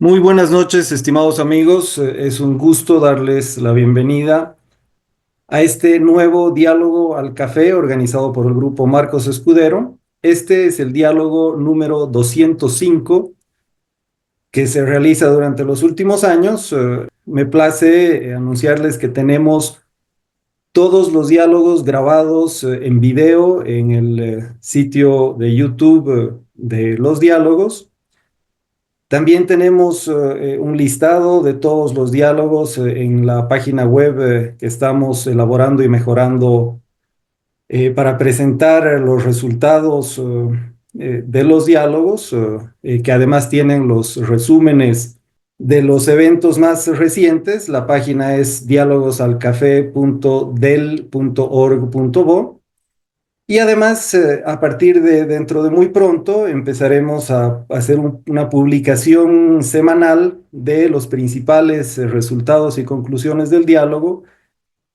Muy buenas noches, estimados amigos. Es un gusto darles la bienvenida a este nuevo diálogo al café organizado por el grupo Marcos Escudero. Este es el diálogo número 205 que se realiza durante los últimos años. Me place anunciarles que tenemos todos los diálogos grabados en video en el sitio de YouTube de los diálogos. También tenemos un listado de todos los diálogos en la página web que estamos elaborando y mejorando para presentar los resultados de los diálogos, que además tienen los resúmenes de los eventos más recientes. La página es dialogosalcafé.del.org.bo. Y además, a partir de dentro de muy pronto, empezaremos a hacer una publicación semanal de los principales resultados y conclusiones del diálogo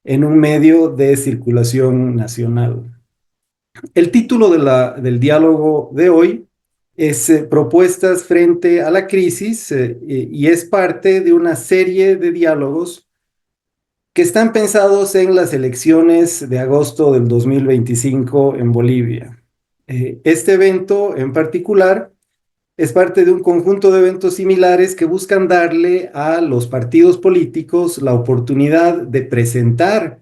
en un medio de circulación nacional. El título del diálogo de hoy es Propuestas frente a la crisis, y es parte de una serie de diálogos que están pensados en las elecciones de agosto del 2025 en Bolivia. Este evento en particular es parte de un conjunto de eventos similares que buscan darle a los partidos políticos la oportunidad de presentar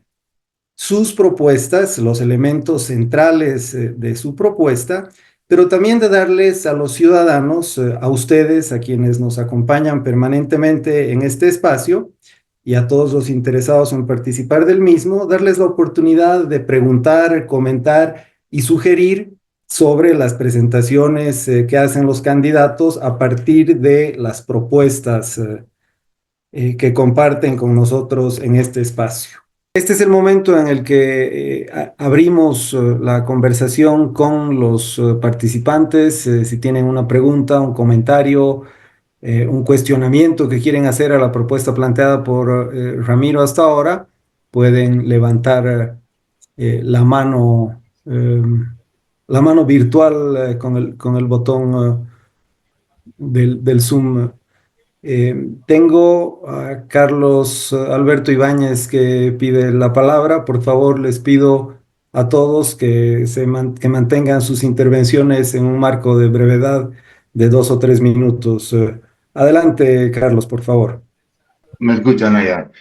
sus propuestas, los elementos centrales de su propuesta, pero también de darles a los ciudadanos, a ustedes, a quienes nos acompañan permanentemente en este espacio, y a todos los interesados en participar del mismo, darles la oportunidad de preguntar, comentar y sugerir sobre las presentaciones que hacen los candidatos a partir de las propuestas que comparten con nosotros en este espacio. Este es el momento en el que abrimos la conversación con los participantes. Si tienen una pregunta, un comentario, un cuestionamiento que quieren hacer a la propuesta planteada por Ramiro hasta ahora, pueden levantar la mano virtual con el botón del Zoom. Tengo a Carlos Alberto Ibáñez que pide la palabra. Por favor, les pido a todos que mantengan sus intervenciones en un marco de brevedad de 2 o 3 minutos. Adelante, Carlos, por favor. Me escuchan allá.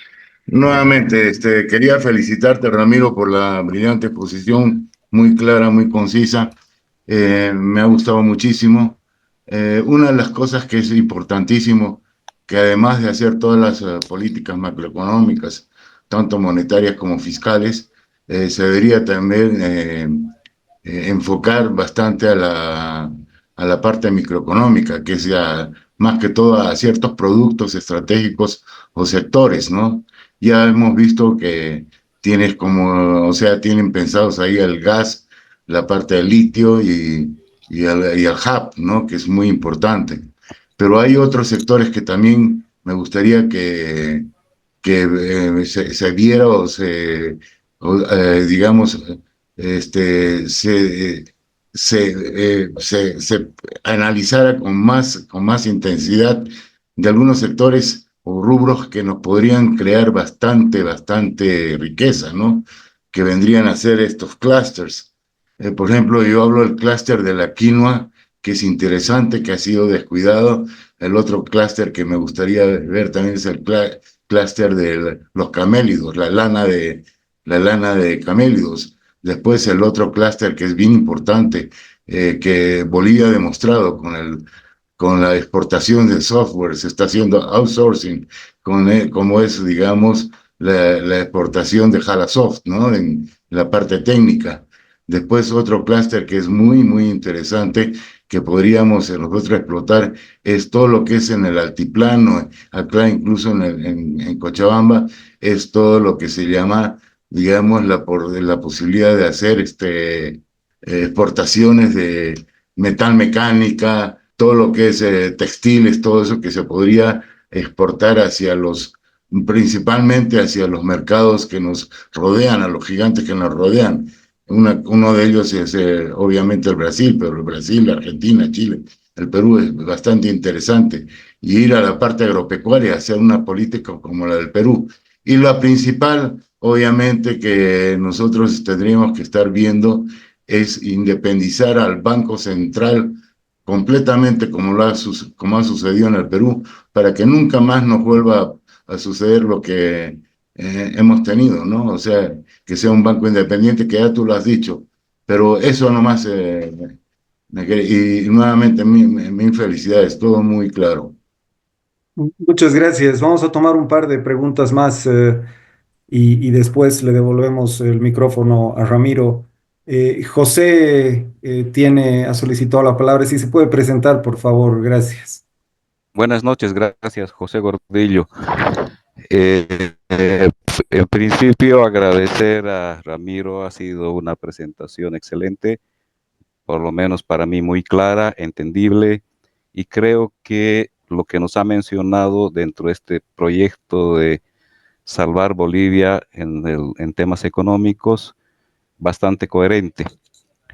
Nuevamente, quería felicitarte, Ramiro, por la brillante exposición, muy clara, muy concisa. Me ha gustado muchísimo. Una de las cosas que es importantísimo, que además de hacer todas las políticas macroeconómicas, tanto monetarias como fiscales, se debería también enfocar bastante a la parte microeconómica, que sea más que todo a ciertos productos estratégicos o sectores, ¿no? Ya hemos visto que tienes como, o sea, tienen pensados ahí el gas, la parte del litio y el hub, ¿no? Que es muy importante. Pero hay otros sectores que también me gustaría que se viera digamos, se analizara con más intensidad de algunos sectores o rubros que nos podrían crear bastante riqueza, ¿no? Que vendrían a ser estos clusters. Por ejemplo, yo hablo del clúster de la quinoa, que es interesante, que ha sido descuidado. El otro clúster que me gustaría ver también es el clúster de los camélidos, la lana de camélidos. Después el otro clúster que es bien importante, que Bolivia ha demostrado con la exportación del software, se está haciendo outsourcing, como es, digamos, la exportación de Halasoft, ¿no? En la parte técnica. Después otro clúster que es muy interesante, que podríamos nosotros explotar, es todo lo que es en el altiplano, acá incluso en Cochabamba, es todo lo que se llama, digamos, la posibilidad de hacer exportaciones de metal mecánica, todo lo que es textiles, todo eso que se podría exportar principalmente hacia los mercados que nos rodean, a los gigantes que nos rodean. Uno de ellos es obviamente el Brasil, pero el Brasil, la Argentina, Chile, el Perú es bastante interesante. y ir a la parte agropecuaria, hacer una política como la del Perú. Y la principal, obviamente, que nosotros tendríamos que estar viendo es independizar al Banco Central completamente como ha sucedido en el Perú, para que nunca más nos vuelva a suceder lo que hemos tenido, ¿no? O sea, que sea un banco independiente, que ya tú lo has dicho, pero eso nomás, y nuevamente mil felicidades, todo muy claro. Muchas gracias. Vamos a tomar un par de preguntas más y después le devolvemos el micrófono a Ramiro. José ha solicitado la palabra. Si se puede presentar, por favor. Gracias. Buenas noches, gracias, José Gordillo. En principio, agradecer a Ramiro, ha sido una presentación excelente, por lo menos para mí muy clara, entendible, y creo que lo que nos ha mencionado dentro de este proyecto de salvar Bolivia en temas económicos, bastante coherente.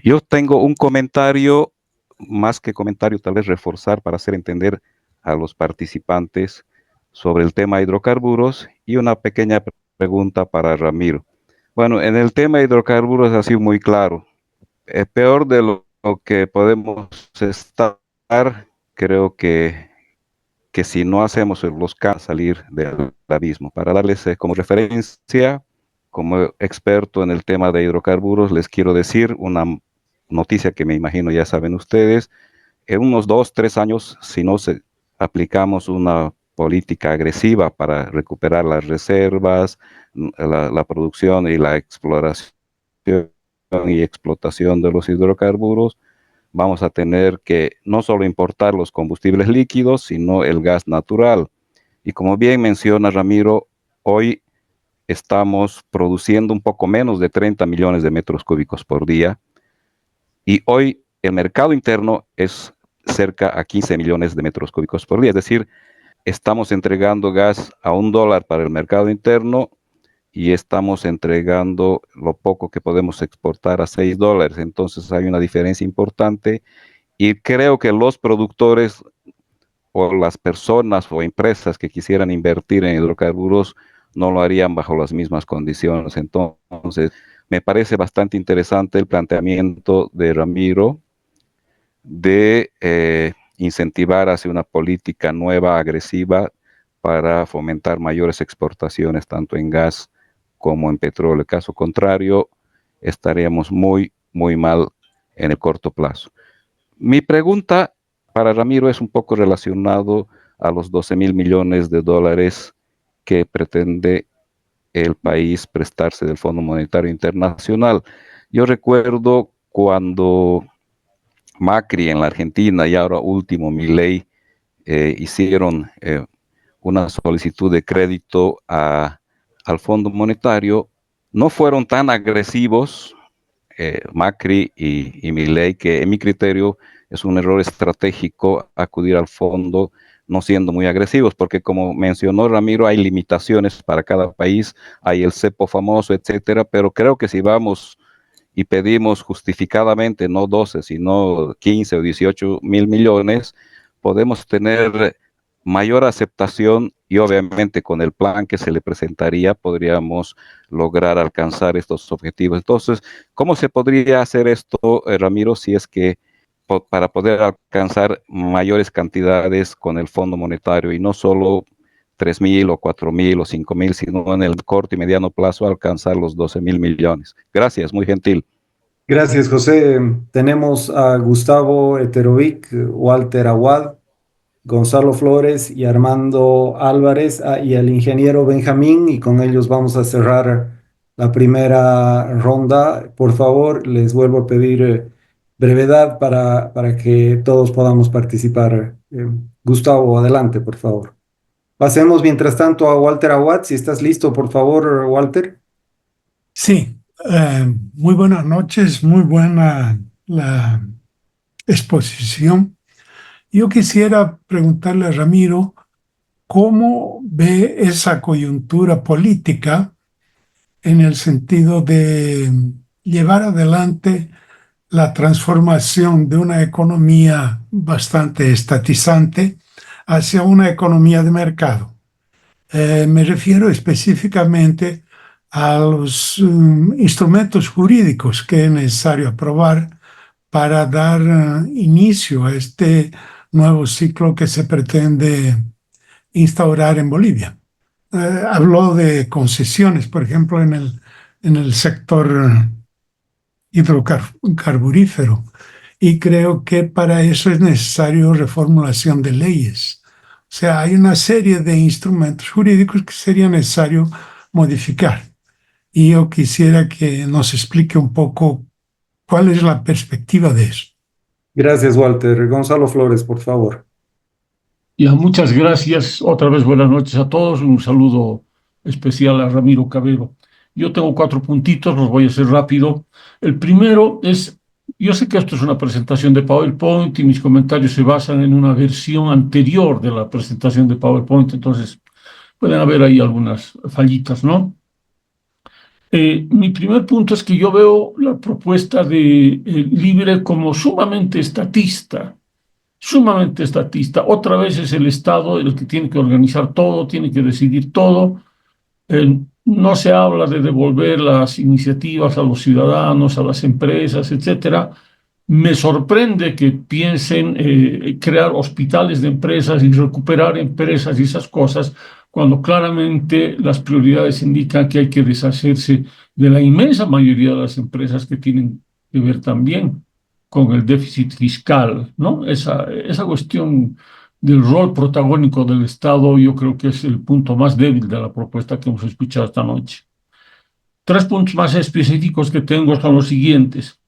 Yo tengo un comentario, más que comentario, tal vez reforzar para hacer entender a los participantes sobre el tema hidrocarburos y una pequeña pregunta para Ramiro. Bueno, en el tema hidrocarburos ha sido muy claro. Es peor de lo que podemos estar, creo que si no hacemos los cambios, salir del abismo. Para darles como referencia, como experto en el tema de hidrocarburos, les quiero decir una noticia que me imagino ya saben ustedes. En unos 2, 3 años, si no aplicamos una política agresiva para recuperar las reservas, la producción y la exploración y explotación de los hidrocarburos, vamos a tener que no solo importar los combustibles líquidos, sino el gas natural. Y como bien menciona Ramiro, hoy estamos produciendo un poco menos de 30 millones de metros cúbicos por día, y hoy el mercado interno es cerca a 15 millones de metros cúbicos por día, es decir, estamos entregando gas a $1 para el mercado interno y estamos entregando lo poco que podemos exportar a $6. Entonces hay una diferencia importante y creo que los productores o las personas o empresas que quisieran invertir en hidrocarburos no lo harían bajo las mismas condiciones. Entonces, me parece bastante interesante el planteamiento de Ramiro de incentivar hacia una política nueva, agresiva, para fomentar mayores exportaciones tanto en gas como en petróleo. Caso contrario, estaríamos muy, muy mal en el corto plazo. Mi pregunta para Ramiro es un poco relacionado a los 12.000 millones de dólares que pretende el país prestarse del Fondo Monetario Internacional. Yo recuerdo cuando Macri en la Argentina y ahora último Milei hicieron una solicitud de crédito al Fondo Monetario, no fueron tan agresivos Macri y Milei, que en mi criterio es un error estratégico acudir al fondo no siendo muy agresivos, porque como mencionó Ramiro, hay limitaciones para cada país, hay el cepo famoso, etcétera, pero creo que si vamos y pedimos justificadamente no 12, sino 15 o 18 mil millones, podemos tener mayor aceptación y obviamente con el plan que se le presentaría podríamos lograr alcanzar estos objetivos. Entonces, ¿cómo se podría hacer esto, Ramiro, si es que para poder alcanzar mayores cantidades con el Fondo Monetario y no solo 3.000 o 4.000 o 5.000, sino en el corto y mediano plazo alcanzar los 12.000 millones? Gracias, muy gentil. Gracias, José. Tenemos a Gustavo Eterovic, Walter Aguad, Gonzalo Flores y Armando Álvarez, y al ingeniero Benjamín, y con ellos vamos a cerrar la primera ronda. Por favor, les vuelvo a pedir brevedad para que todos podamos participar. Gustavo, adelante, por favor. Pasemos mientras tanto a Walter Aguad, si estás listo, por favor, Walter. Sí, muy buenas noches, muy buena la exposición. Yo quisiera preguntarle a Ramiro cómo ve esa coyuntura política en el sentido de llevar adelante la transformación de una economía bastante estatizante hacia una economía de mercado. Me refiero específicamente a los instrumentos jurídicos que es necesario aprobar para dar inicio a este nuevo ciclo que se pretende instaurar en Bolivia. Habló de concesiones, por ejemplo, en el sector hidrocarburífero, y creo que para eso es necesario reformulación de leyes. O sea, hay una serie de instrumentos jurídicos que sería necesario modificar. Y yo quisiera que nos explique un poco cuál es la perspectiva de eso. Gracias, Walter. Gonzalo Flores, por favor. Ya, muchas gracias. Otra vez buenas noches a todos. Un saludo especial a Ramiro Cabero. Yo tengo 4 puntitos, los voy a hacer rápido. El primero es, yo sé que esto es una presentación de PowerPoint y mis comentarios se basan en una versión anterior de la presentación de PowerPoint, entonces pueden haber ahí algunas fallitas, ¿no? Mi primer punto es que yo veo la propuesta de Libre como sumamente estatista. Sumamente estatista. Otra vez es el Estado el que tiene que organizar todo, tiene que decidir todo. No se habla de devolver las iniciativas a los ciudadanos, a las empresas, etcétera. Me sorprende que piensen crear hospitales de empresas y recuperar empresas y esas cosas, cuando claramente las prioridades indican que hay que deshacerse de la inmensa mayoría de las empresas que tienen que ver también con el déficit fiscal, ¿no? Esa cuestión del rol protagónico del Estado, yo creo que es el punto más débil de la propuesta que hemos escuchado esta noche. 3 puntos más específicos que tengo son los siguientes.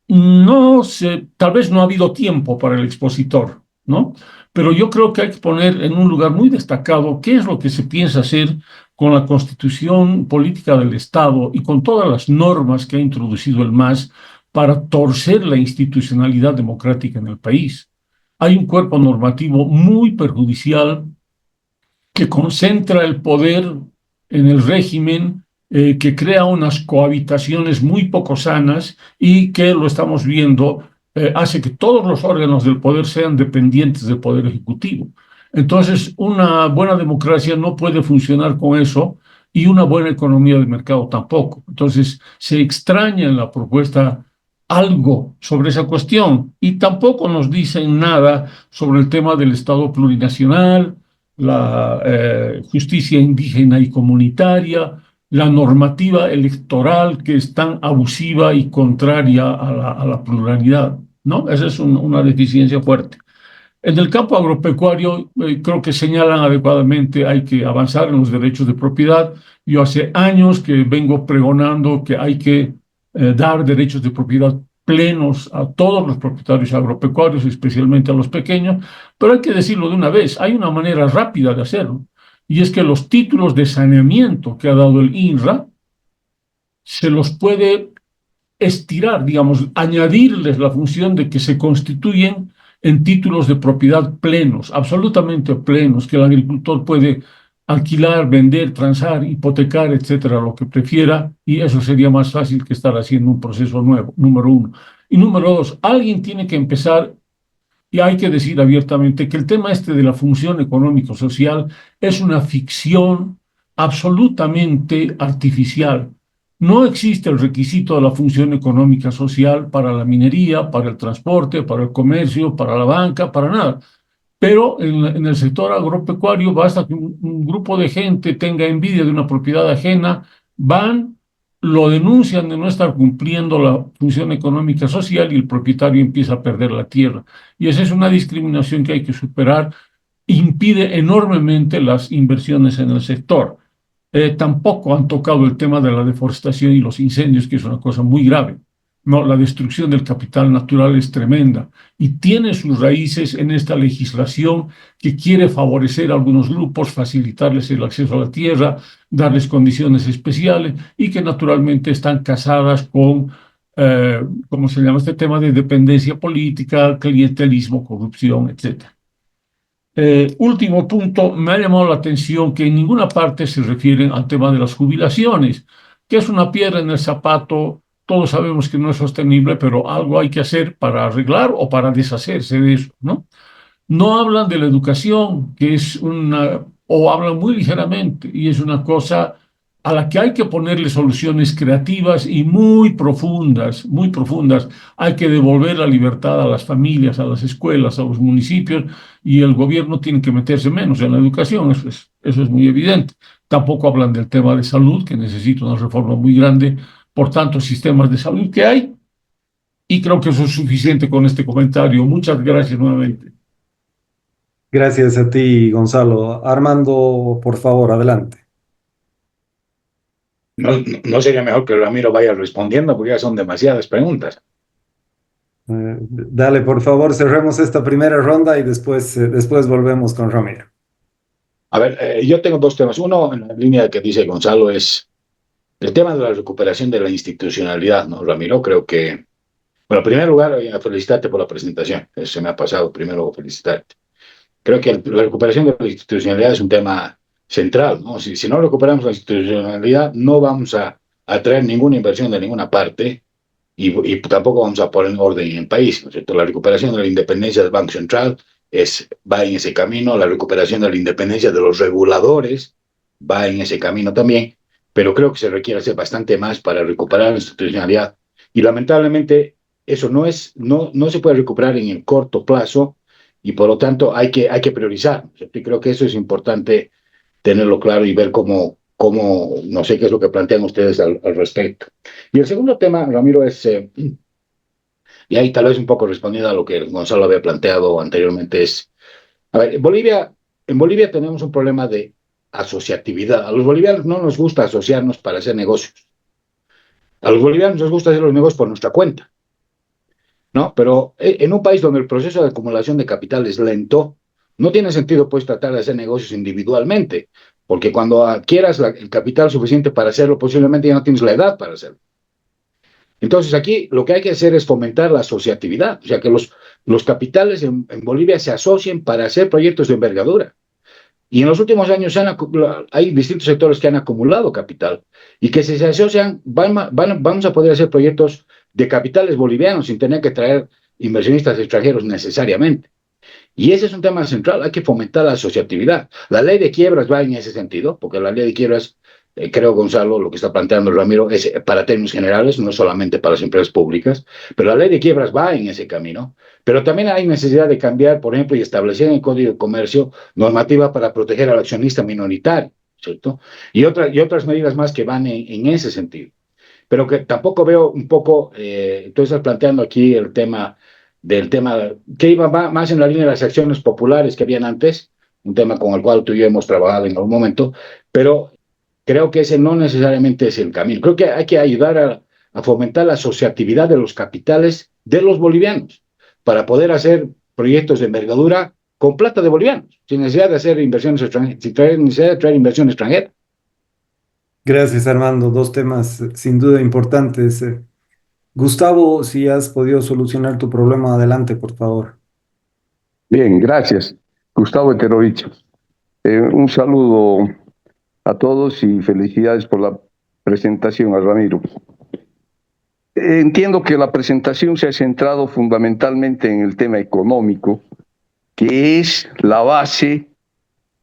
No sé, tal vez no ha habido tiempo para el expositor, ¿no? Pero yo creo que hay que poner en un lugar muy destacado qué es lo que se piensa hacer con la constitución política del Estado y con todas las normas que ha introducido el MAS para torcer la institucionalidad democrática en el país. Hay un cuerpo normativo muy perjudicial que concentra el poder en el régimen, que crea unas cohabitaciones muy poco sanas y que, lo estamos viendo, hace que todos los órganos del poder sean dependientes del poder ejecutivo. Entonces, una buena democracia no puede funcionar con eso y una buena economía de mercado tampoco. Entonces, se extraña en la propuesta algo sobre esa cuestión y tampoco nos dicen nada sobre el tema del Estado plurinacional, la justicia indígena y comunitaria, la normativa electoral que es tan abusiva y contraria a la pluralidad, ¿no? Esa es una deficiencia fuerte. En el campo agropecuario, creo que señalan adecuadamente, hay que avanzar en los derechos de propiedad. Yo hace años que vengo pregonando que hay que dar derechos de propiedad plenos a todos los propietarios agropecuarios, especialmente a los pequeños, pero hay que decirlo de una vez, hay una manera rápida de hacerlo, y es que los títulos de saneamiento que ha dado el INRA se los puede estirar, digamos, añadirles la función de que se constituyen en títulos de propiedad plenos, absolutamente plenos, que el agricultor puede alquilar, vender, transar, hipotecar, etcétera, lo que prefiera, y eso sería más fácil que estar haciendo un proceso nuevo, número 1. Y número 2, alguien tiene que empezar, y hay que decir abiertamente que el tema este de la función económico-social es una ficción absolutamente artificial. No existe el requisito de la función económica social para la minería, para el transporte, para el comercio, para la banca, para nada. Pero en el sector agropecuario basta que un grupo de gente tenga envidia de una propiedad ajena, van, lo denuncian de no estar cumpliendo la función económica social y el propietario empieza a perder la tierra. Y esa es una discriminación que hay que superar, impide enormemente las inversiones en el sector. Tampoco han tocado el tema de la deforestación y los incendios, que es una cosa muy grave. No, la destrucción del capital natural es tremenda y tiene sus raíces en esta legislación que quiere favorecer a algunos grupos, facilitarles el acceso a la tierra, darles condiciones especiales y que naturalmente están casadas con, ¿cómo se llama este tema? De dependencia política, clientelismo, corrupción, etc. Último punto, me ha llamado la atención que en ninguna parte se refieren al tema de las jubilaciones, que es una piedra en el zapato. Todos sabemos que no es sostenible, pero algo hay que hacer para arreglar o para deshacerse de eso, ¿no? No hablan de la educación, que es o hablan muy ligeramente, y es una cosa a la que hay que ponerle soluciones creativas y muy profundas, muy profundas. Hay que devolver la libertad a las familias, a las escuelas, a los municipios, y el gobierno tiene que meterse menos en la educación, eso es muy evidente. Tampoco hablan del tema de salud, que necesita una reforma muy grande por tantos sistemas de salud que hay, y creo que eso es suficiente con este comentario. Muchas gracias nuevamente. Gracias a ti, Gonzalo. Armando, por favor, adelante. No sería mejor que Ramiro vaya respondiendo porque ya son demasiadas preguntas. Dale, por favor, cerremos esta primera ronda y después volvemos con Ramiro. A ver, yo tengo dos temas. Uno, en la línea que dice Gonzalo, es el tema de la recuperación de la institucionalidad, ¿no, Ramiro? Creo que, bueno, en primer lugar, felicitarte por la presentación. Se me ha pasado primero felicitarte. Creo que la recuperación de la institucionalidad es un tema central, ¿no? Si no recuperamos la institucionalidad, no vamos a atraer ninguna inversión de ninguna parte y tampoco vamos a poner orden en el país, ¿no es cierto? La recuperación de la independencia del Banco Central va en ese camino, la recuperación de la independencia de los reguladores va en ese camino también, pero creo que se requiere hacer bastante más para recuperar la institucionalidad y lamentablemente eso no se puede recuperar en el corto plazo y por lo tanto hay que priorizar, ¿no es cierto? Y creo que eso es importante tenerlo claro y ver no sé qué es lo que plantean ustedes al respecto. Y el segundo tema, Ramiro, y ahí tal vez un poco respondiendo a lo que Gonzalo había planteado anteriormente, a ver, en Bolivia tenemos un problema de asociatividad. A los bolivianos no nos gusta asociarnos para hacer negocios. A los bolivianos nos gusta hacer los negocios por nuestra cuenta, ¿no? Pero en un país donde el proceso de acumulación de capital es lento, no tiene sentido pues tratar de hacer negocios individualmente, porque cuando adquieras el capital suficiente para hacerlo, posiblemente ya no tienes la edad para hacerlo. Entonces aquí lo que hay que hacer es fomentar la asociatividad, o sea, que los capitales en Bolivia se asocien para hacer proyectos de envergadura. Y en los últimos años hay distintos sectores que han acumulado capital y que si se asocian vamos a poder hacer proyectos de capitales bolivianos sin tener que traer inversionistas extranjeros necesariamente. Y ese es un tema central, hay que fomentar la asociatividad. La ley de quiebras va en ese sentido, porque la ley de quiebras, creo, Gonzalo, lo que está planteando Ramiro, es para términos generales, no solamente para las empresas públicas, pero la ley de quiebras va en ese camino. Pero también hay necesidad de cambiar, por ejemplo, y establecer en el Código de Comercio normativa para proteger al accionista minoritario, ¿cierto? Y otras medidas más que van en ese sentido. Pero que tampoco veo un poco, tú estás planteando aquí el tema que iba más en la línea de las acciones populares que habían antes, un tema con el cual tú y yo hemos trabajado en algún momento, pero creo que ese no necesariamente es el camino. Creo que hay que ayudar a fomentar la asociatividad de los capitales de los bolivianos para poder hacer proyectos de envergadura con plata de bolivianos, sin necesidad de hacer inversiones extranjeras, sin necesidad de traer inversión extranjera. Gracias, Armando. Dos temas sin duda importantes. Gustavo, si has podido solucionar tu problema, adelante, por favor. Bien, gracias. Gustavo Eterovich. Un saludo a todos y felicidades por la presentación a Ramiro. Entiendo que la presentación se ha centrado fundamentalmente en el tema económico, que es la base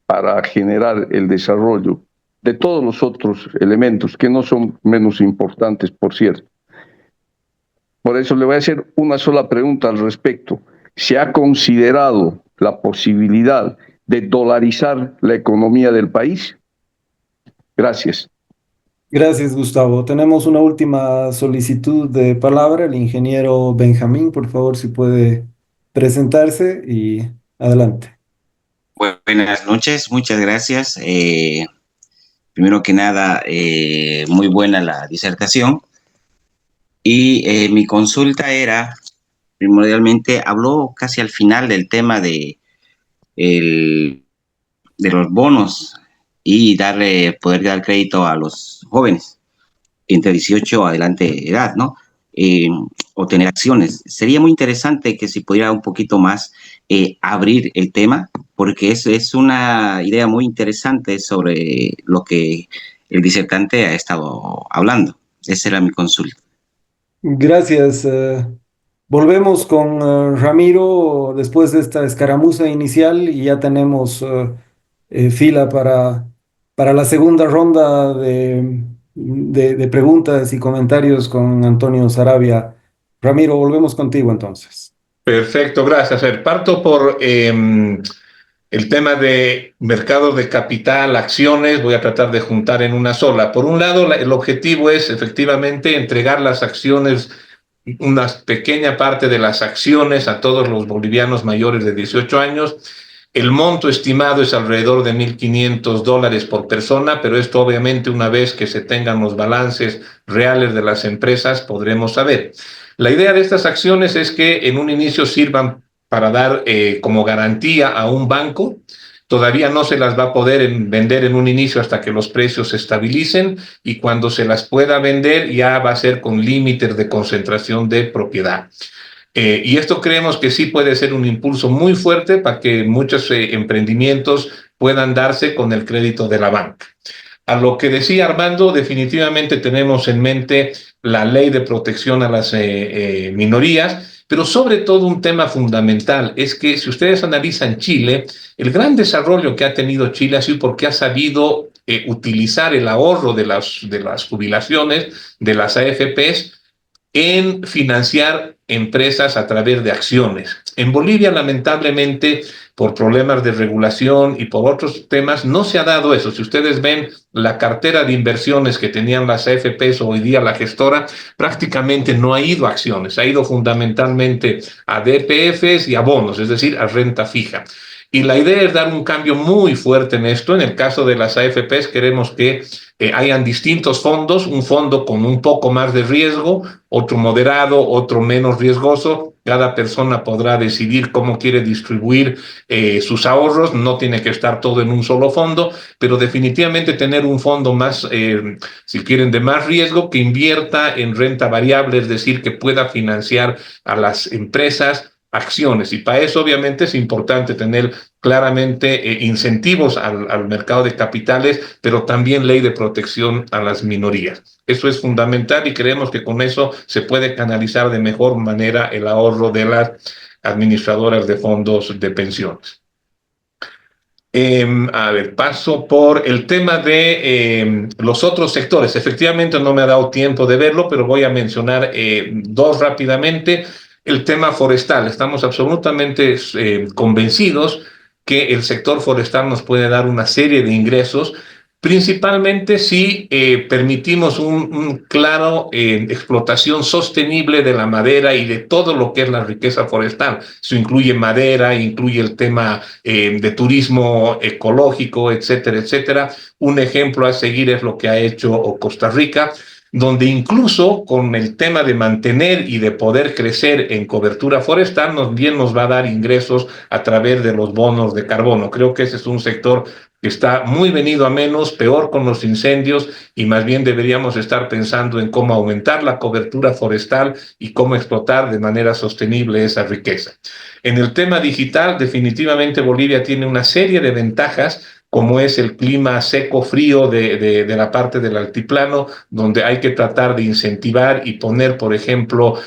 para generar el desarrollo de todos los otros elementos, que no son menos importantes, por cierto. Por eso le voy a hacer una sola pregunta al respecto. ¿Se ha considerado la posibilidad de dolarizar la economía del país? Gracias. Gracias, Gustavo. Tenemos una última solicitud de palabra. El ingeniero Benjamín, por favor, si puede presentarse y adelante. Buenas noches, muchas gracias. Primero que nada, muy buena la disertación. Y mi consulta era, primordialmente, habló casi al final del tema de los bonos y poder dar crédito a los jóvenes entre 18 adelante edad, ¿no? O tener acciones. Sería muy interesante que si pudiera un poquito más abrir el tema, porque es una idea muy interesante sobre lo que el disertante ha estado hablando. Esa era mi consulta. Gracias, Volvemos con Ramiro después de esta escaramuza inicial y ya tenemos fila para la segunda ronda de preguntas y comentarios con Antonio Sarabia. Ramiro, volvemos contigo entonces. Perfecto, gracias. A ver, parto por el tema de mercados de capital, acciones, voy a tratar de juntar en una sola. Por un lado, el objetivo es efectivamente entregar las acciones, una pequeña parte de las acciones a todos los bolivianos mayores de 18 años. El monto estimado es alrededor de $1.500 por persona, pero esto obviamente una vez que se tengan los balances reales de las empresas podremos saber. La idea de estas acciones es que en un inicio sirvan para dar como garantía a un banco. Todavía no se las va a poder vender en un inicio hasta que los precios se estabilicen, y cuando se las pueda vender ya va a ser con límites de concentración de propiedad. Y esto creemos que sí puede ser un impulso muy fuerte para que muchos emprendimientos puedan darse con el crédito de la banca. A lo que decía Armando, definitivamente tenemos en mente la ley de protección a las minorías, pero sobre todo un tema fundamental es que si ustedes analizan Chile, el gran desarrollo que ha tenido Chile ha sido porque ha sabido utilizar el ahorro de las jubilaciones, de las AFPs, en financiar empresas a través de acciones. En Bolivia, lamentablemente, por problemas de regulación y por otros temas, no se ha dado eso. Si ustedes ven la cartera de inversiones que tenían las AFPs o hoy día la gestora, prácticamente no ha ido a acciones, ha ido fundamentalmente a DPFs y a bonos, es decir, a renta fija. Y la idea es dar un cambio muy fuerte en esto. En el caso de las AFPs queremos que hayan distintos fondos, un fondo con un poco más de riesgo, otro moderado, otro menos riesgoso. Cada persona podrá decidir cómo quiere distribuir sus ahorros, no tiene que estar todo en un solo fondo, pero definitivamente tener un fondo más, si quieren, de más riesgo, que invierta en renta variable, es decir, que pueda financiar a las empresas acciones. Y para eso obviamente es importante tener claramente incentivos al mercado de capitales, pero también ley de protección a las minorías. Eso es fundamental y creemos que con eso se puede canalizar de mejor manera el ahorro de las administradoras de fondos de pensiones. A ver, paso por el tema de los otros sectores. Efectivamente no me ha dado tiempo de verlo, pero voy a mencionar dos rápidamente. El tema forestal. Estamos absolutamente convencidos que el sector forestal nos puede dar una serie de ingresos, principalmente si permitimos un claro explotación sostenible de la madera y de todo lo que es la riqueza forestal. Eso incluye madera, incluye el tema de turismo ecológico, etcétera, etcétera. Un ejemplo a seguir es lo que ha hecho Costa Rica, donde incluso con el tema de mantener y de poder crecer en cobertura forestal, bien nos va a dar ingresos a través de los bonos de carbono. Creo que ese es un sector que está muy venido a menos, peor con los incendios, y más bien deberíamos estar pensando en cómo aumentar la cobertura forestal y cómo explotar de manera sostenible esa riqueza. En el tema digital, definitivamente Bolivia tiene una serie de ventajas, como es el clima seco-frío de la parte del altiplano, donde hay que tratar de incentivar y poner, por ejemplo,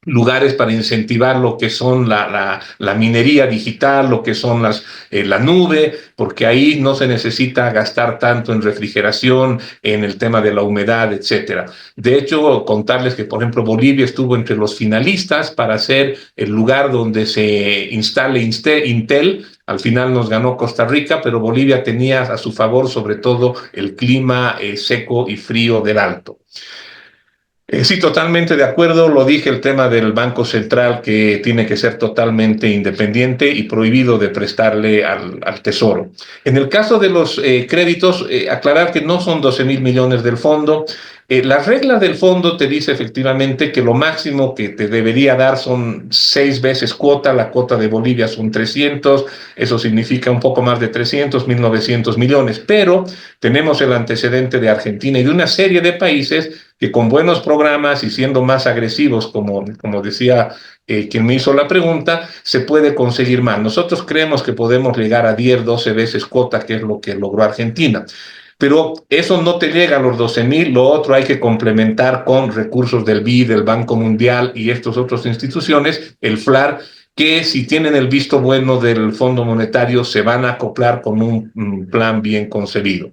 lugares para incentivar lo que son la minería digital, lo que son la nube, porque ahí no se necesita gastar tanto en refrigeración, en el tema de la humedad, etcétera. De hecho, contarles que, por ejemplo, Bolivia estuvo entre los finalistas para ser el lugar donde se instale Intel. Al final nos ganó Costa Rica, pero Bolivia tenía a su favor sobre todo el clima seco y frío del Alto. Sí, totalmente de acuerdo. Lo dije, el tema del Banco Central, que tiene que ser totalmente independiente y prohibido de prestarle al Tesoro. En el caso de los créditos, aclarar que no son 12.000 millones del fondo. Las reglas del fondo te dice efectivamente que lo máximo que te debería dar son 6 veces cuota. La cuota de Bolivia son 300, eso significa un poco más de 300, 1.900 millones. Pero tenemos el antecedente de Argentina y de una serie de países que con buenos programas y siendo más agresivos, como decía quien me hizo la pregunta, se puede conseguir más. Nosotros creemos que podemos llegar a 10, 12 veces cuota, que es lo que logró Argentina. Pero eso no te llega a los 12.000, lo otro hay que complementar con recursos del BID, del Banco Mundial y estas otras instituciones, el FLAR, que si tienen el visto bueno del Fondo Monetario se van a acoplar con un plan bien concebido.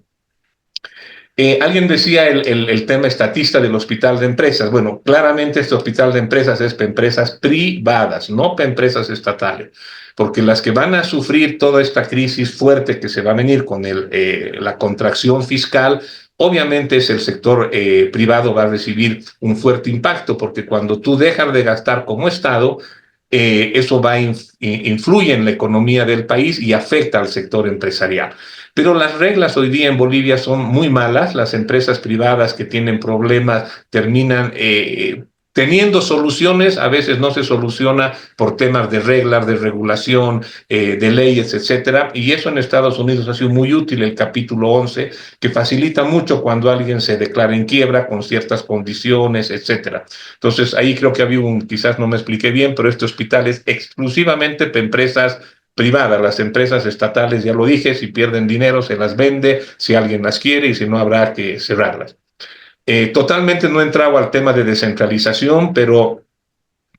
Alguien decía el tema estatista del hospital de empresas. Bueno, claramente este hospital de empresas es para empresas privadas, no para empresas estatales, porque las que van a sufrir toda esta crisis fuerte que se va a venir con la contracción fiscal, obviamente es el sector privado, va a recibir un fuerte impacto, porque cuando tú dejas de gastar como Estado, eso influye en la economía del país y afecta al sector empresarial. Pero las reglas hoy día en Bolivia son muy malas. Las empresas privadas que tienen problemas terminan teniendo soluciones, a veces no se soluciona por temas de reglas, de regulación, de leyes, etcétera. Y eso en Estados Unidos ha sido muy útil, el capítulo 11, que facilita mucho cuando alguien se declara en quiebra con ciertas condiciones, etcétera. Entonces ahí creo que había quizás no me expliqué bien, pero este hospital es exclusivamente para empresas privadas. Las empresas estatales, ya lo dije, si pierden dinero se las vende, si alguien las quiere y si no habrá que cerrarlas. Totalmente no he entrado al tema de descentralización, pero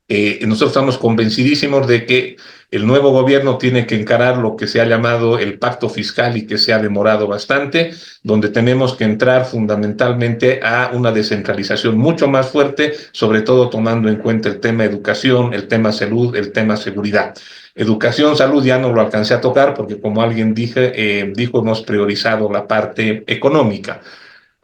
nosotros estamos convencidísimos de que el nuevo gobierno tiene que encarar lo que se ha llamado el pacto fiscal y que se ha demorado bastante, donde tenemos que entrar fundamentalmente a una descentralización mucho más fuerte, sobre todo tomando en cuenta el tema educación, el tema salud, el tema seguridad. Educación, salud ya no lo alcancé a tocar porque como alguien dijo, hemos priorizado la parte económica.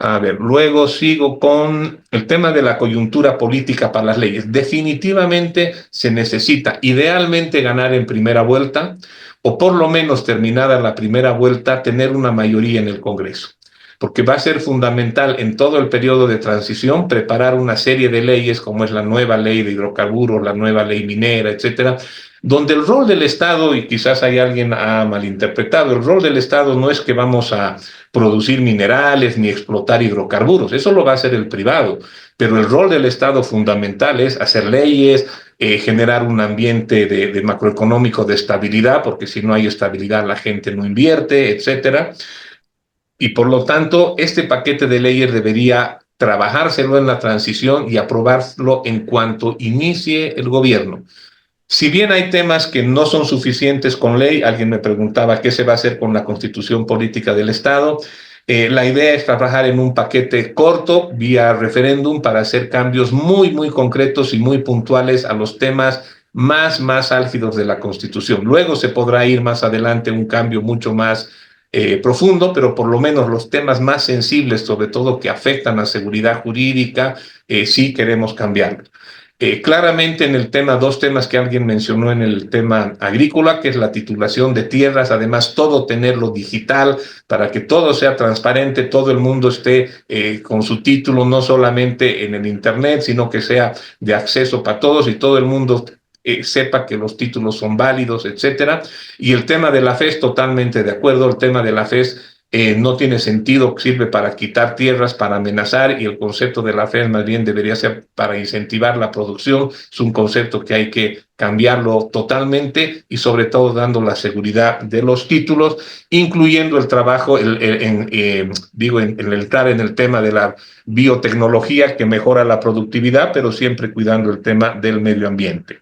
A ver, luego sigo con el tema de la coyuntura política para las leyes. Definitivamente se necesita idealmente ganar en primera vuelta o por lo menos terminada la primera vuelta tener una mayoría en el Congreso, porque va a ser fundamental en todo el periodo de transición preparar una serie de leyes como es la nueva ley de hidrocarburos, la nueva ley minera, etcétera, donde el rol del Estado, y quizás hay alguien ha malinterpretado, el rol del Estado no es que vamos a producir minerales ni explotar hidrocarburos, eso lo va a hacer el privado, pero el rol del Estado fundamental es hacer leyes, generar un ambiente de macroeconómico de estabilidad, porque si no hay estabilidad la gente no invierte, etcétera. Y por lo tanto, este paquete de leyes debería trabajárselo en la transición y aprobarlo en cuanto inicie el gobierno. Si bien hay temas que no son suficientes con ley, alguien me preguntaba qué se va a hacer con la constitución política del Estado. La idea es trabajar en un paquete corto vía referéndum para hacer cambios muy, muy concretos y muy puntuales a los temas más álgidos de la Constitución. Luego se podrá ir más adelante un cambio mucho más profundo, pero por lo menos los temas más sensibles, sobre todo que afectan a seguridad jurídica, sí queremos cambiarlos. Claramente en el tema, dos temas que alguien mencionó en el tema agrícola, que es la titulación de tierras, además todo tenerlo digital para que todo sea transparente, todo el mundo esté con su título, no solamente en el Internet, sino que sea de acceso para todos y todo el mundo sepa que los títulos son válidos, etcétera. Y el tema de la FES, totalmente de acuerdo, el tema de la FES no tiene sentido, sirve para quitar tierras, para amenazar, y el concepto de la FES más bien debería ser para incentivar la producción. Es un concepto que hay que cambiarlo totalmente y sobre todo dando la seguridad de los títulos, incluyendo el trabajo, en entrar en el tema de la biotecnología que mejora la productividad, pero siempre cuidando el tema del medio ambiente.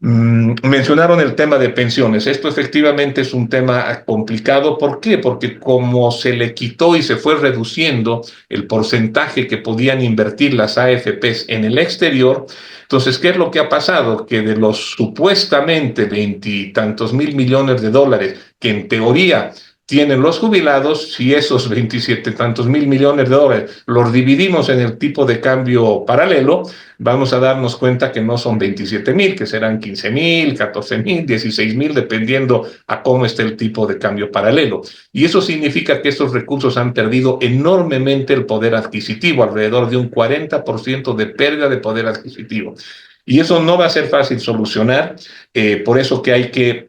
Mencionaron el tema de pensiones. Esto efectivamente es un tema complicado. ¿Por qué? Porque como se le quitó y se fue reduciendo el porcentaje que podían invertir las AFPs en el exterior, entonces, ¿qué es lo que ha pasado? Que de los supuestamente 20 y tantos mil millones de dólares que en teoría tienen los jubilados, si esos 27 tantos mil millones de dólares los dividimos en el tipo de cambio paralelo, vamos a darnos cuenta que no son 27.000, que serán 15.000, 14.000, 16.000, dependiendo a cómo esté el tipo de cambio paralelo. Y eso significa que esos recursos han perdido enormemente el poder adquisitivo, alrededor de un 40% de pérdida de poder adquisitivo. Y eso no va a ser fácil solucionar, por eso que hay que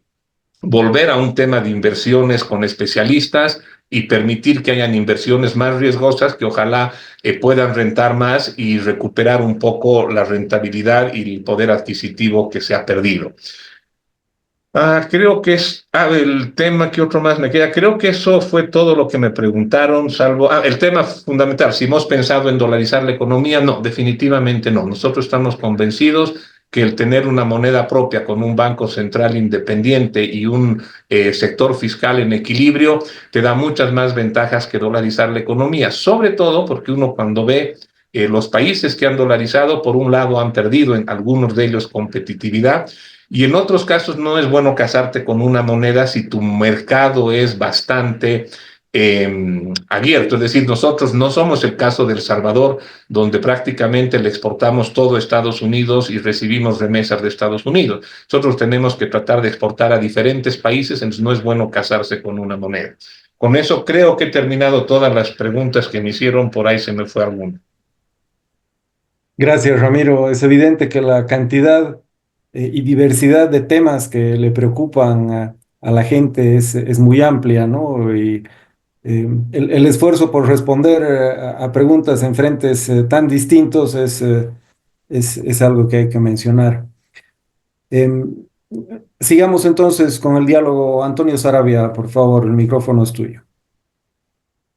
volver a un tema de inversiones con especialistas y permitir que hayan inversiones más riesgosas que ojalá puedan rentar más y recuperar un poco la rentabilidad y el poder adquisitivo que se ha perdido. Creo que es el tema que otro más me queda. Creo que eso fue todo lo que me preguntaron, salvo el tema fundamental. Si hemos pensado en dolarizar la economía, no, definitivamente no. Nosotros estamos convencidos que el tener una moneda propia con un banco central independiente y un sector fiscal en equilibrio te da muchas más ventajas que dolarizar la economía, sobre todo porque uno cuando ve los países que han dolarizado, por un lado han perdido en algunos de ellos competitividad, y en otros casos no es bueno casarte con una moneda si tu mercado es bastante abierto. Es decir, nosotros no somos el caso de El Salvador, donde prácticamente le exportamos todo a Estados Unidos y recibimos remesas de Estados Unidos. Nosotros tenemos que tratar de exportar a diferentes países, entonces no es bueno casarse con una moneda. Con eso creo que he terminado todas las preguntas que me hicieron, por ahí se me fue alguna. Gracias, Ramiro. Es evidente que la cantidad y diversidad de temas que le preocupan a la gente es muy amplia, ¿no? Y el esfuerzo por responder a preguntas en frentes tan distintos es algo que hay que mencionar. Em, Sigamos entonces con el diálogo. Antonio Sarabia, por favor, el micrófono es tuyo.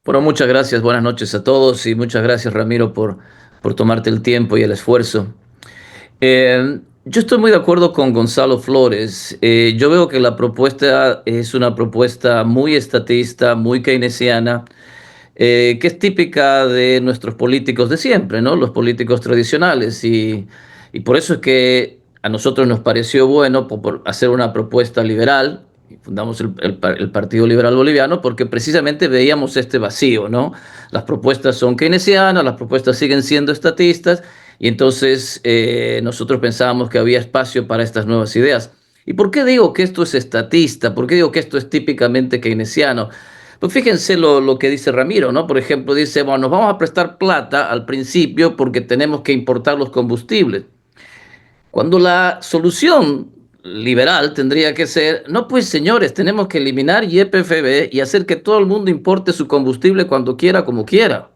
Bueno, muchas gracias, buenas noches a todos y muchas gracias, Ramiro, por tomarte el tiempo y el esfuerzo. Yo estoy muy de acuerdo con Gonzalo Flores. Yo veo que la propuesta es una propuesta muy estatista, muy keynesiana, que es típica de nuestros políticos de siempre, ¿no? Los políticos tradicionales. Y por eso es que a nosotros nos pareció bueno por hacer una propuesta liberal. Y fundamos el Partido Liberal Boliviano porque precisamente veíamos este vacío, ¿no? Las propuestas son keynesianas, las propuestas siguen siendo estatistas, y entonces nosotros pensábamos que había espacio para estas nuevas ideas. ¿Y por qué digo que esto es estatista? ¿Por qué digo que esto es típicamente keynesiano? Pues fíjense lo que dice Ramiro, ¿no? Por ejemplo, dice, bueno, nos vamos a prestar plata al principio porque tenemos que importar los combustibles. Cuando la solución liberal tendría que ser, no, pues señores, tenemos que eliminar YPFB y hacer que todo el mundo importe su combustible cuando quiera, como quiera.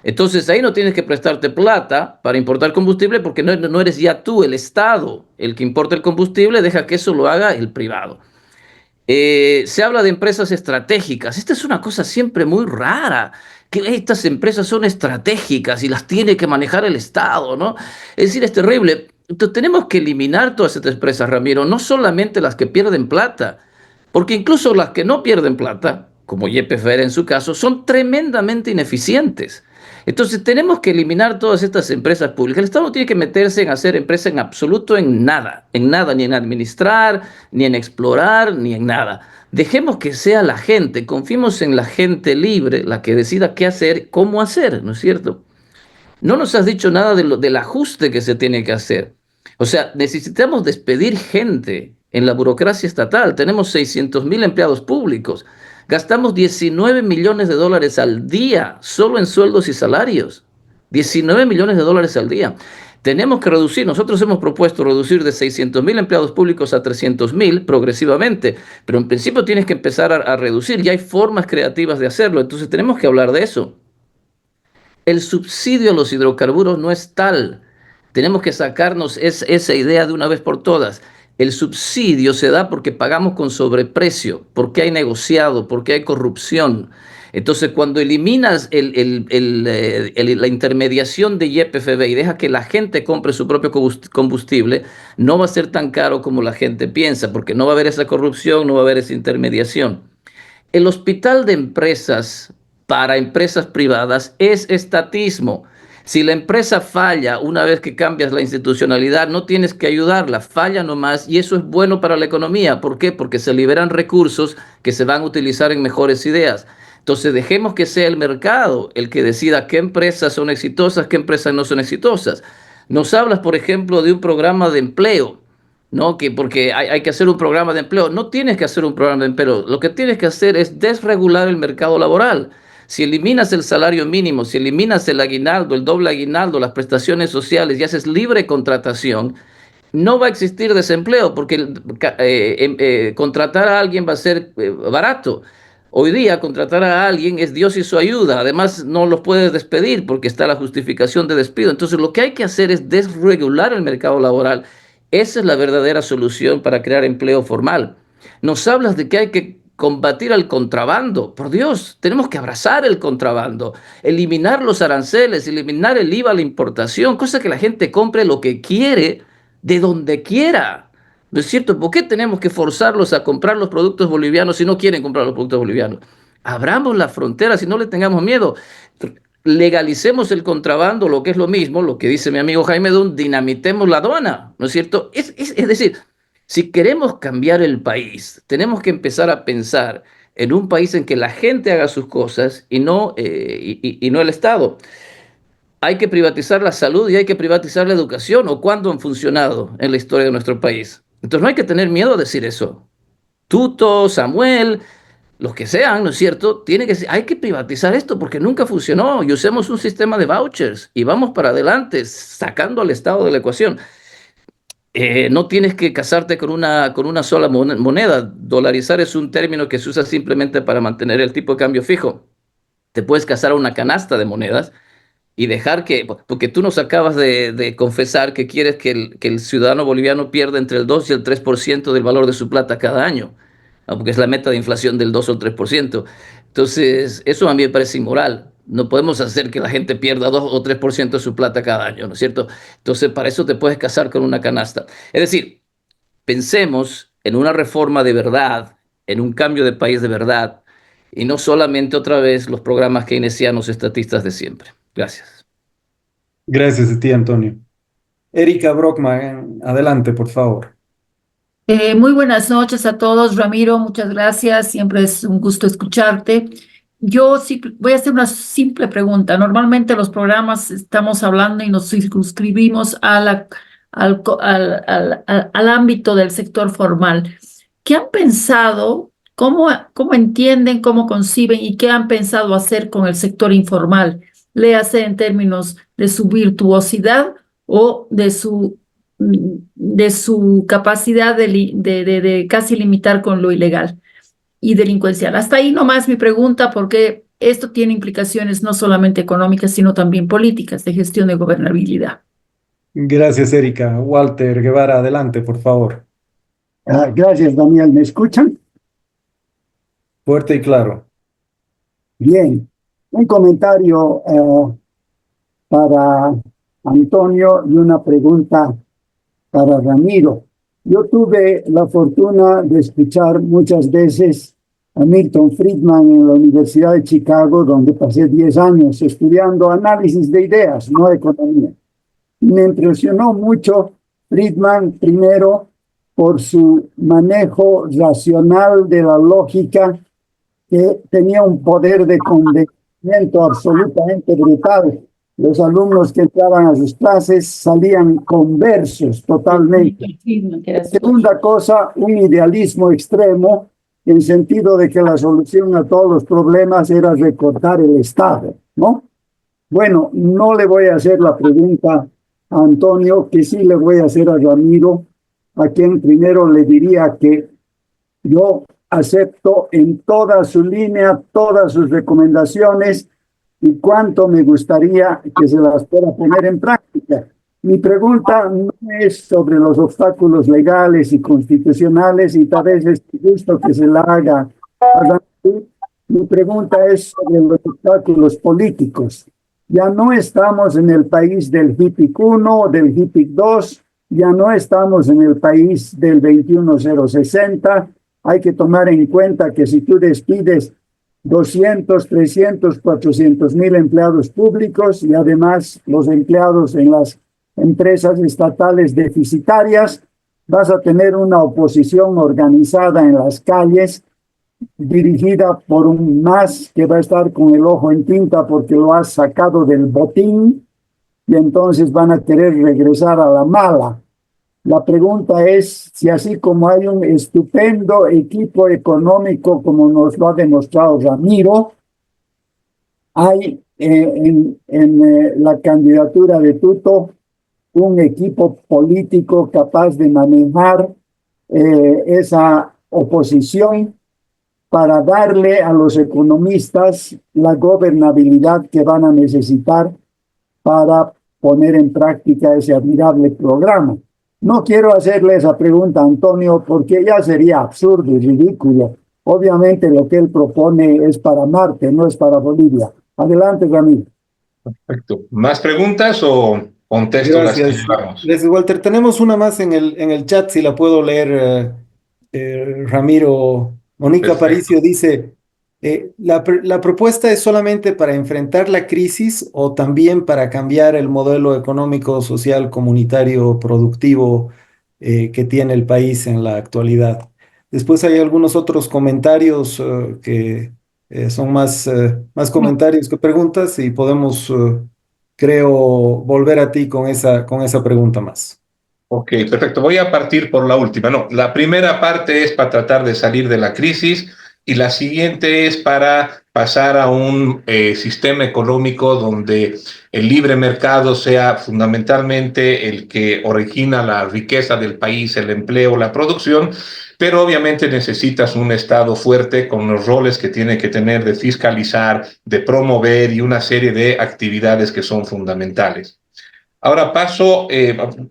Entonces ahí no tienes que prestarte plata para importar combustible porque no eres ya tú, el Estado, el que importa el combustible, deja que eso lo haga el privado. Se habla de empresas estratégicas. Esta es una cosa siempre muy rara, que estas empresas son estratégicas y las tiene que manejar el Estado, ¿no? Es decir, es terrible. Entonces, tenemos que eliminar todas estas empresas, Ramiro, no solamente las que pierden plata, porque incluso las que no pierden plata, como YPFR en su caso, son tremendamente ineficientes. Entonces tenemos que eliminar todas estas empresas públicas. El Estado no tiene que meterse en hacer empresa en absoluto en nada, ni en administrar, ni en explorar, ni en nada. Dejemos que sea la gente, confiemos en la gente libre, la que decida qué hacer, cómo hacer, ¿no es cierto? No nos has dicho nada del ajuste que se tiene que hacer. O sea, necesitamos despedir gente en la burocracia estatal. Tenemos 600.000 empleados públicos. Gastamos 19 millones de dólares al día solo en sueldos y salarios. 19 millones de dólares al día. Tenemos que reducir, nosotros hemos propuesto reducir de 600.000 empleados públicos a 300.000 progresivamente, pero en principio tienes que empezar a reducir. Ya hay formas creativas de hacerlo, entonces tenemos que hablar de eso. El subsidio a los hidrocarburos no es tal. Tenemos que sacarnos esa idea de una vez por todas. El subsidio se da porque pagamos con sobreprecio, porque hay negociado, porque hay corrupción. Entonces, cuando eliminas la intermediación de YPFB y dejas que la gente compre su propio combustible, no va a ser tan caro como la gente piensa, porque no va a haber esa corrupción, no va a haber esa intermediación. El hospital de empresas para empresas privadas es estatismo. Si la empresa falla una vez que cambias la institucionalidad, no tienes que ayudarla, falla nomás, y eso es bueno para la economía. ¿Por qué? Porque se liberan recursos que se van a utilizar en mejores ideas. Entonces dejemos que sea el mercado el que decida qué empresas son exitosas, qué empresas no son exitosas. Nos hablas, por ejemplo, de un programa de empleo. ¿No? Porque hay que hacer un programa de empleo. No tienes que hacer un programa de empleo. Lo que tienes que hacer es desregular el mercado laboral. Si eliminas el salario mínimo, si eliminas el aguinaldo, el doble aguinaldo, las prestaciones sociales y haces libre contratación, no va a existir desempleo porque contratar a alguien va a ser barato. Hoy día contratar a alguien es Dios y su ayuda. Además, no los puedes despedir porque está la justificación de despido. Entonces, lo que hay que hacer es desregular el mercado laboral Esa es la verdadera solución para crear empleo formal. Nos hablas de que hay que combatir al contrabando. Por Dios, tenemos que abrazar el contrabando, eliminar los aranceles, eliminar el IVA a la importación, cosa que la gente compre lo que quiere de donde quiera. ¿No es cierto? ¿Por qué tenemos que forzarlos a comprar los productos bolivianos si no quieren comprar los productos bolivianos? Abramos las fronteras y no le tengamos miedo. Legalicemos el contrabando, lo que es lo mismo, lo que dice mi amigo Jaime Dunn, dinamitemos la aduana, ¿no es cierto? Es decir, si queremos cambiar el país, tenemos que empezar a pensar en un país en que la gente haga sus cosas y no el Estado. Hay que privatizar la salud y hay que privatizar la educación, o cuándo han funcionado en la historia de nuestro país. Entonces no hay que tener miedo a decir eso. Tuto, Samuel, los que sean, ¿no es cierto? Hay que privatizar esto porque nunca funcionó y usemos un sistema de vouchers y vamos para adelante, sacando al Estado de la ecuación. No tienes que casarte con una sola moneda. Dolarizar es un término que se usa simplemente para mantener el tipo de cambio fijo. Te puedes casar a una canasta de monedas y dejar porque tú nos acabas de confesar que quieres que el ciudadano boliviano pierda entre el 2 y el 3% del valor de su plata cada año, ¿no? Porque es la meta de inflación del 2 o el 3%. Entonces, eso a mí me parece inmoral. No podemos hacer que la gente pierda 2 o 3% de su plata cada año, ¿no es cierto? Entonces, para eso te puedes casar con una canasta. Es decir, pensemos en una reforma de verdad, en un cambio de país de verdad, y no solamente otra vez los programas keynesianos estatistas de siempre. Gracias. Gracias a ti, Antonio. Erika Brockman, adelante, por favor. Muy buenas noches a todos, Ramiro, muchas gracias, siempre es un gusto escucharte. Yo sí voy a hacer una simple pregunta. Normalmente los programas estamos hablando y nos circunscribimos al ámbito del sector formal. ¿Qué han pensado, cómo entienden, cómo conciben y qué han pensado hacer con el sector informal? Léase en términos de su virtuosidad o de su capacidad de casi limitar con lo ilegal y delincuencial. Hasta ahí nomás mi pregunta, porque esto tiene implicaciones no solamente económicas, sino también políticas, de gestión de gobernabilidad. Gracias, Erika. Walter Guevara, adelante, por favor. Gracias, Daniel. ¿Me escuchan? Fuerte y claro. Bien. Un comentario para Antonio y una pregunta para Ramiro. Yo tuve la fortuna de escuchar muchas veces a Milton Friedman en la Universidad de Chicago, donde pasé 10 años estudiando análisis de ideas, no economía. Me impresionó mucho Friedman, primero, por su manejo racional de la lógica, que tenía un poder de convencimiento absolutamente brutal. Los alumnos que entraban a sus clases salían conversos totalmente. Segunda cosa, un idealismo extremo, en sentido de que la solución a todos los problemas era recortar el Estado, ¿no? Bueno, no le voy a hacer la pregunta a Antonio, que sí le voy a hacer a Ramiro, a quien primero le diría que yo acepto en toda su línea, todas sus recomendaciones, y cuánto me gustaría que se las pueda poner en práctica. Mi pregunta no es sobre los obstáculos legales y constitucionales, y tal vez es justo que se la haga a Ramiro. Mi pregunta es sobre los obstáculos políticos. Ya no estamos en el país del HIPIC 1 o del HIPIC 2, ya no estamos en el país del 21060. Hay que tomar en cuenta que si tú despides 200, 300, 400 mil empleados públicos y además los empleados en las empresas estatales deficitarias, vas a tener una oposición organizada en las calles, dirigida por un MAS que va a estar con el ojo en tinta porque lo has sacado del botín, y entonces van a querer regresar a la mala. La pregunta es si, así como hay un estupendo equipo económico, como nos lo ha demostrado Ramiro, hay en la candidatura de Tuto un equipo político capaz de manejar esa oposición para darle a los economistas la gobernabilidad que van a necesitar para poner en práctica ese admirable programa. No quiero hacerle esa pregunta, Antonio, porque ya sería absurdo y ridículo. Obviamente lo que él propone es para Marte, no es para Bolivia. Adelante, Ramiro. Perfecto. ¿Más preguntas o contesto las que Gracias. llevamos? Gracias, Walter. Tenemos una más en el chat, si la puedo leer, Ramiro. Mónica Perfecto. Aparicio dice, ¿la propuesta es solamente para enfrentar la crisis o también para cambiar el modelo económico, social, comunitario, productivo que tiene el país en la actualidad? Después hay algunos otros comentarios que son más comentarios que preguntas y podemos, creo, volver a ti con esa pregunta más. Ok, perfecto. Voy a partir por la última. No, la primera parte es para tratar de salir de la crisis y la siguiente es para pasar a un sistema económico donde el libre mercado sea fundamentalmente el que origina la riqueza del país, el empleo, la producción, pero obviamente necesitas un Estado fuerte con los roles que tiene que tener de fiscalizar, de promover y una serie de actividades que son fundamentales. Ahora paso,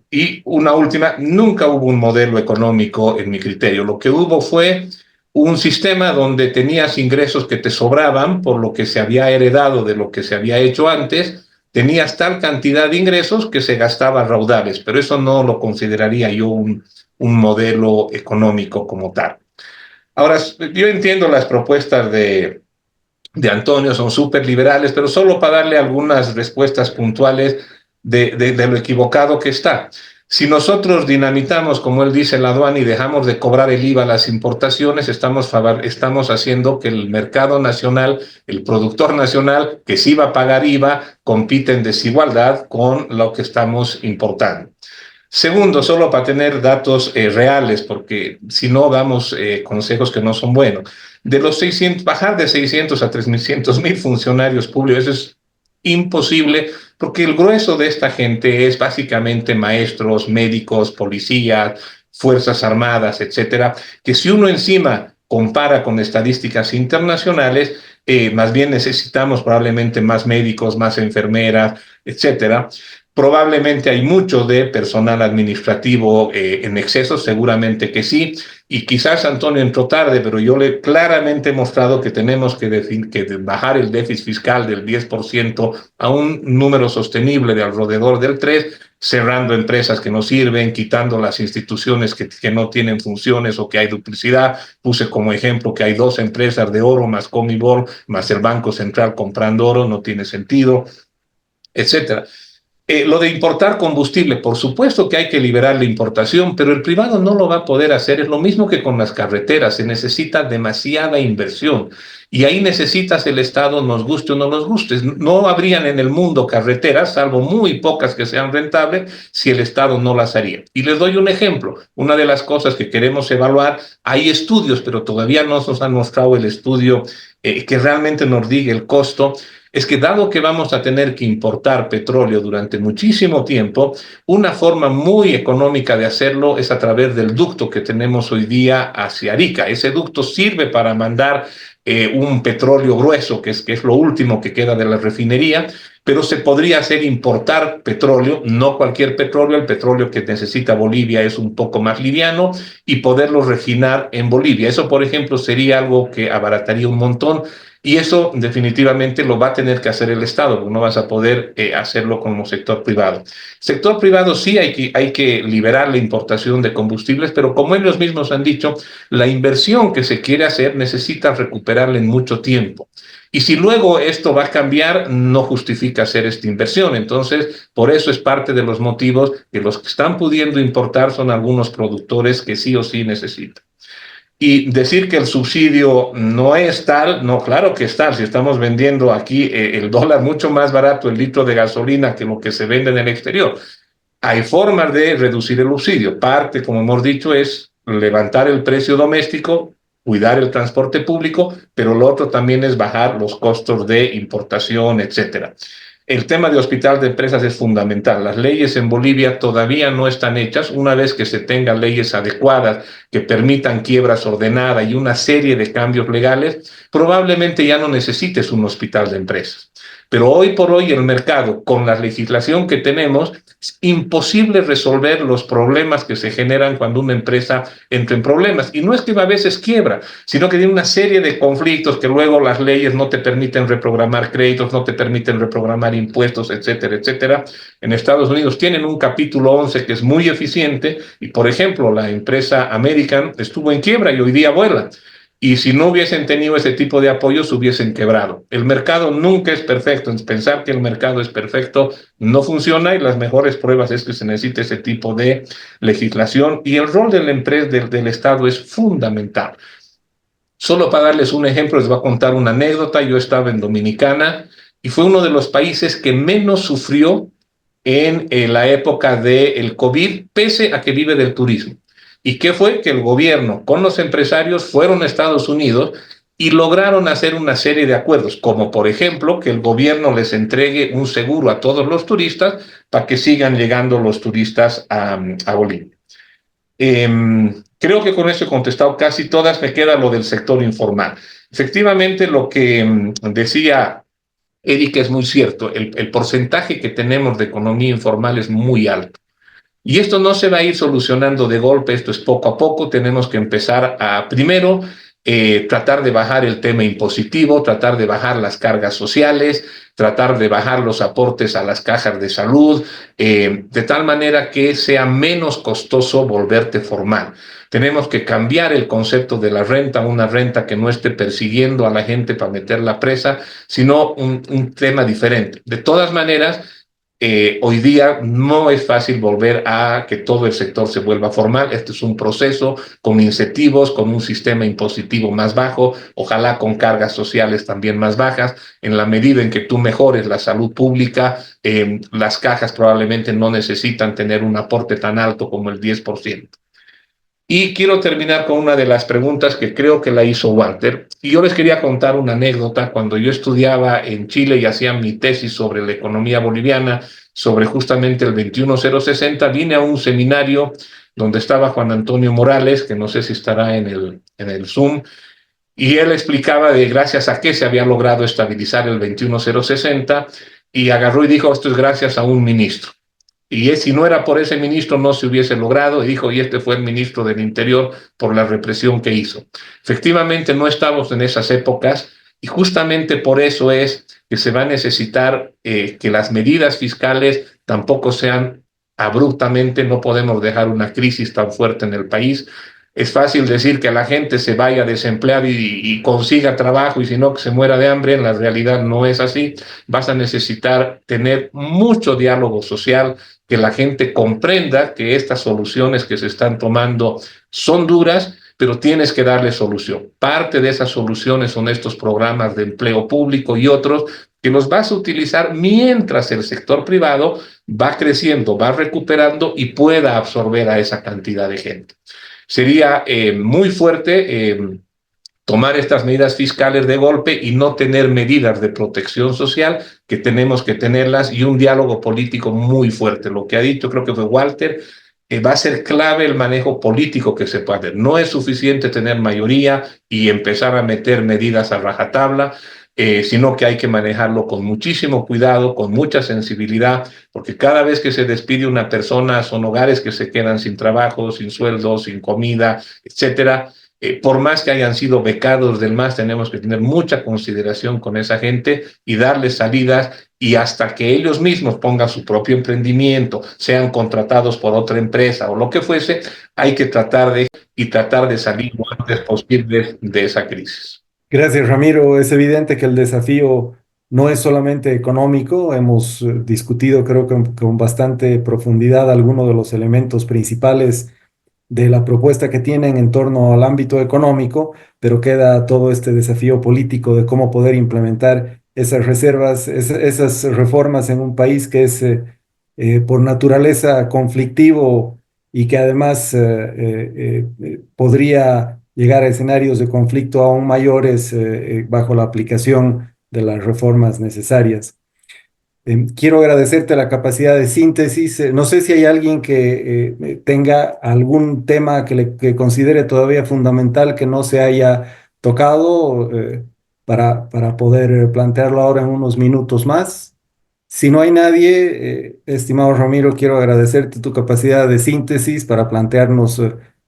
y una última, nunca hubo un modelo económico en mi criterio. Lo que hubo fue un sistema donde tenías ingresos que te sobraban por lo que se había heredado de lo que se había hecho antes, tenías tal cantidad de ingresos que se gastaba raudales, pero eso no lo consideraría yo un modelo económico como tal. Ahora, yo entiendo las propuestas de Antonio, son súper liberales, pero solo para darle algunas respuestas puntuales de lo equivocado que está. Si nosotros dinamitamos, como él dice, la aduana y dejamos de cobrar el IVA a las importaciones, estamos haciendo que el mercado nacional, el productor nacional, que sí va a pagar IVA, compite en desigualdad con lo que estamos importando. Segundo, solo para tener datos reales, porque si no damos consejos que no son buenos. De los 600, bajar de 600 a 300.000 funcionarios públicos, eso es imposible, porque el grueso de esta gente es básicamente maestros, médicos, policías, fuerzas armadas, etcétera, que si uno encima compara con estadísticas internacionales, más bien necesitamos probablemente más médicos, más enfermeras, etcétera. Probablemente hay mucho de personal administrativo en exceso, seguramente que sí, y quizás Antonio entró tarde, pero yo le claramente he mostrado que tenemos que bajar el déficit fiscal del 10% a un número sostenible de alrededor del 3%, cerrando empresas que no sirven, quitando las instituciones que no tienen funciones o que hay duplicidad. Puse como ejemplo que hay 2 empresas de oro más Comibol, más el Banco Central comprando oro, no tiene sentido, etcétera. Lo de importar combustible, por supuesto que hay que liberar la importación, pero el privado no lo va a poder hacer. Es lo mismo que con las carreteras, se necesita demasiada inversión y ahí necesitas el Estado, nos guste o no nos guste. No habrían en el mundo carreteras, salvo muy pocas que sean rentables, si el Estado no las haría. Y les doy un ejemplo. Una de las cosas que queremos evaluar, hay estudios, pero todavía no nos han mostrado el estudio que realmente nos diga el costo. Es que dado que vamos a tener que importar petróleo durante muchísimo tiempo, una forma muy económica de hacerlo es a través del ducto que tenemos hoy día hacia Arica. Ese ducto sirve para mandar un petróleo grueso, que es lo último que queda de la refinería, pero se podría hacer importar petróleo, no cualquier petróleo, el petróleo que necesita Bolivia es un poco más liviano, y poderlo refinar en Bolivia. Eso, por ejemplo, sería algo que abarataría un montón. Y eso definitivamente lo va a tener que hacer el Estado, porque no vas a poder hacerlo como sector privado. Sector privado sí hay que liberar la importación de combustibles, pero como ellos mismos han dicho, la inversión que se quiere hacer necesita recuperarla en mucho tiempo. Y si luego esto va a cambiar, no justifica hacer esta inversión. Entonces, por eso es parte de los motivos que los que están pudiendo importar son algunos productores que sí o sí necesitan. Y decir que el subsidio no es tal, no, claro que es tal. Si estamos vendiendo aquí el dólar mucho más barato el litro de gasolina que lo que se vende en el exterior. Hay formas de reducir el subsidio. Parte, como hemos dicho, es levantar el precio doméstico, cuidar el transporte público, pero lo otro también es bajar los costos de importación, etcétera. El tema de hospital de empresas es fundamental. Las leyes en Bolivia todavía no están hechas. Una vez que se tengan leyes adecuadas que permitan quiebras ordenadas y una serie de cambios legales, probablemente ya no necesites un hospital de empresas. Pero hoy por hoy el mercado, con la legislación que tenemos, es imposible resolver los problemas que se generan cuando una empresa entra en problemas. Y no es que a veces quiebra, sino que tiene una serie de conflictos que luego las leyes no te permiten reprogramar créditos, no te permiten reprogramar impuestos, etcétera, etcétera. En Estados Unidos tienen un capítulo 11 que es muy eficiente y, por ejemplo, la empresa American estuvo en quiebra y hoy día vuela. Y si no hubiesen tenido ese tipo de apoyos, hubiesen quebrado. El mercado nunca es perfecto. Pensar que el mercado es perfecto no funciona y las mejores pruebas es que se necesita ese tipo de legislación y el rol de la empresa, del Estado es fundamental. Solo para darles un ejemplo, les voy a contar una anécdota. Yo estaba en Dominicana y fue uno de los países que menos sufrió en la época del COVID, pese a que vive del turismo. ¿Y qué fue? Que el gobierno con los empresarios fueron a Estados Unidos y lograron hacer una serie de acuerdos, como por ejemplo que el gobierno les entregue un seguro a todos los turistas para que sigan llegando los turistas a Bolivia. Creo que con eso he contestado casi todas. Me queda lo del sector informal. Efectivamente, lo que decía Eric es muy cierto. El porcentaje que tenemos de economía informal es muy alto. Y esto no se va a ir solucionando de golpe, esto es poco a poco. Tenemos que empezar a, primero, tratar de bajar el tema impositivo, tratar de bajar las cargas sociales, tratar de bajar los aportes a las cajas de salud, de tal manera que sea menos costoso volverte formal. Tenemos que cambiar el concepto de la renta, una renta que no esté persiguiendo a la gente para meterla presa, sino un tema diferente. De todas maneras, hoy día no es fácil volver a que todo el sector se vuelva formal. Este es un proceso con incentivos, con un sistema impositivo más bajo, ojalá con cargas sociales también más bajas. En la medida en que tú mejores la salud pública, las cajas probablemente no necesitan tener un aporte tan alto como el 10%. Y quiero terminar con una de las preguntas que creo que la hizo Walter. Y yo les quería contar una anécdota. Cuando yo estudiaba en Chile y hacía mi tesis sobre la economía boliviana, sobre justamente el 21060, vine a un seminario donde estaba Juan Antonio Morales, que no sé si estará en el Zoom, y él explicaba de gracias a qué se había logrado estabilizar el 21060, y agarró y dijo, esto es gracias a un ministro. Y si no era por ese ministro no se hubiese logrado, y dijo, y este fue el ministro del Interior por la represión que hizo. Efectivamente no estamos en esas épocas y justamente por eso es que se va a necesitar que las medidas fiscales tampoco sean abruptamente, no podemos dejar una crisis tan fuerte en el país. Es fácil decir que la gente se vaya desempleada y consiga trabajo y si no que se muera de hambre. En la realidad no es así. Vas a necesitar tener mucho diálogo social, que la gente comprenda que estas soluciones que se están tomando son duras, pero tienes que darle solución. Parte de esas soluciones son estos programas de empleo público y otros que los vas a utilizar mientras el sector privado va creciendo, va recuperando y pueda absorber a esa cantidad de gente. Sería muy fuerte tomar estas medidas fiscales de golpe y no tener medidas de protección social, que tenemos que tenerlas, y un diálogo político muy fuerte. Lo que ha dicho, creo que fue Walter, va a ser clave el manejo político que se puede hacer. No es suficiente tener mayoría y empezar a meter medidas a rajatabla, sino que hay que manejarlo con muchísimo cuidado, con mucha sensibilidad, porque cada vez que se despide una persona son hogares que se quedan sin trabajo, sin sueldo, sin comida, etcétera. Por más que hayan sido becados del MAS, tenemos que tener mucha consideración con esa gente y darles salidas, y hasta que ellos mismos pongan su propio emprendimiento, sean contratados por otra empresa o lo que fuese, hay que tratar de salir lo antes posible de esa crisis. Gracias, Ramiro. Es evidente que el desafío no es solamente económico. Hemos discutido, creo que con bastante profundidad, algunos de los elementos principales de la propuesta que tienen en torno al ámbito económico, pero queda todo este desafío político de cómo poder implementar esas reservas, esas reformas en un país que es por naturaleza conflictivo y que además podría llegar a escenarios de conflicto aún mayores bajo la aplicación de las reformas necesarias. Quiero agradecerte la capacidad de síntesis. No sé si hay alguien que tenga algún tema que considere todavía fundamental que no se haya tocado. para poder plantearlo ahora en unos minutos más. Si no hay nadie, estimado Ramiro, quiero agradecerte tu capacidad de síntesis para plantearnos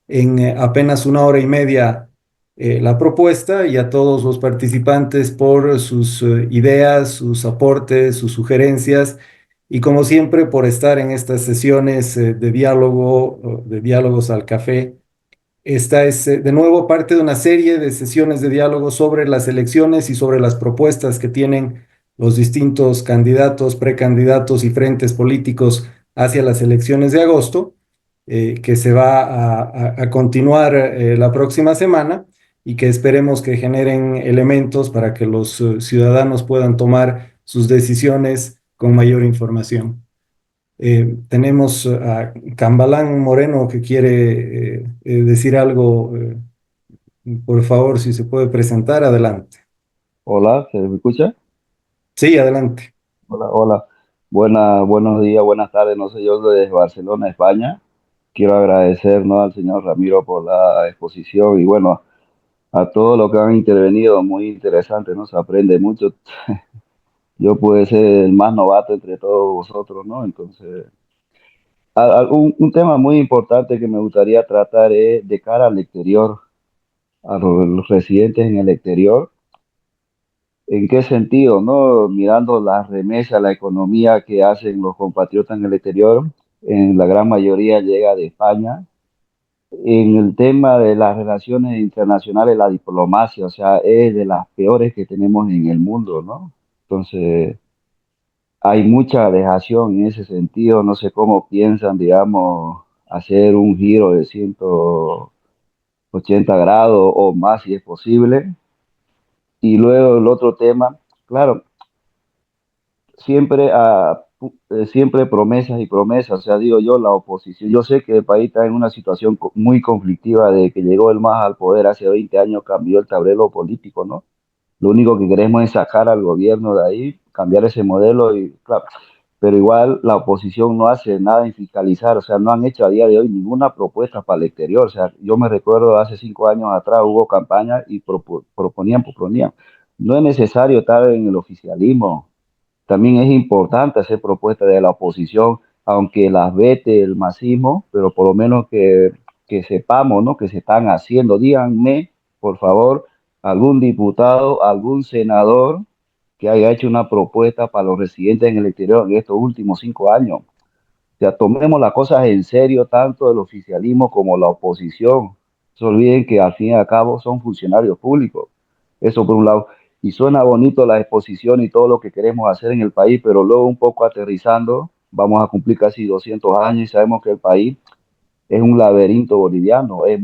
en apenas una hora y media la propuesta, y a todos los participantes por sus ideas, sus aportes, sus sugerencias, y como siempre por estar en estas sesiones de diálogo, de diálogos al café. Esta es de nuevo parte de una serie de sesiones de diálogo sobre las elecciones y sobre las propuestas que tienen los distintos candidatos, precandidatos y frentes políticos hacia las elecciones de agosto, que se va a continuar la próxima semana, y que esperemos que generen elementos para que los ciudadanos puedan tomar sus decisiones con mayor información. Tenemos a Cambalán Moreno que quiere decir algo. Por favor, si se puede presentar, adelante. Hola, ¿se me escucha? Sí, adelante. Hola, hola. Buenos días, buenas tardes. No sé, yo desde Barcelona, España. Quiero agradecer, ¿no?, al señor Ramiro por la exposición y bueno, a todos los que han intervenido, muy interesante, ¿no? Se aprende mucho. Yo pude ser el más novato entre todos vosotros, ¿no? Entonces, un tema muy importante que me gustaría tratar es de cara al exterior, a los residentes en el exterior. ¿En qué sentido, no? Mirando las remesas, la economía que hacen los compatriotas en el exterior, en la gran mayoría llega de España. En el tema de las relaciones internacionales, la diplomacia, o sea, es de las peores que tenemos en el mundo, ¿no? Entonces, hay mucha dejación en ese sentido. No sé cómo piensan, digamos, hacer un giro de 180 grados o más si es posible. Y luego el otro tema, claro, siempre, siempre promesas y promesas. O sea, digo yo, la oposición. Yo sé que el país está en una situación muy conflictiva de que llegó el MAS al poder hace 20 años, cambió el tablero político, ¿no? Lo único que queremos es sacar al gobierno de ahí, cambiar ese modelo y, claro, pero igual la oposición no hace nada en fiscalizar, o sea, no han hecho a día de hoy ninguna propuesta para el exterior. O sea, yo me recuerdo hace 5 años atrás hubo campaña y proponían. No es necesario estar en el oficialismo, también es importante hacer propuestas de la oposición, aunque las vete el masismo, pero por lo menos que sepamos, ¿no?, que se están haciendo. Díganme, por favor, algún diputado, algún senador que haya hecho una propuesta para los residentes en el exterior en estos últimos 5 años. O sea, tomemos las cosas en serio, tanto el oficialismo como la oposición. No se olviden que al fin y al cabo son funcionarios públicos. Eso por un lado. Y suena bonito la exposición y todo lo que queremos hacer en el país, pero luego un poco aterrizando, vamos a cumplir casi 200 años y sabemos que el país es un laberinto boliviano. Es es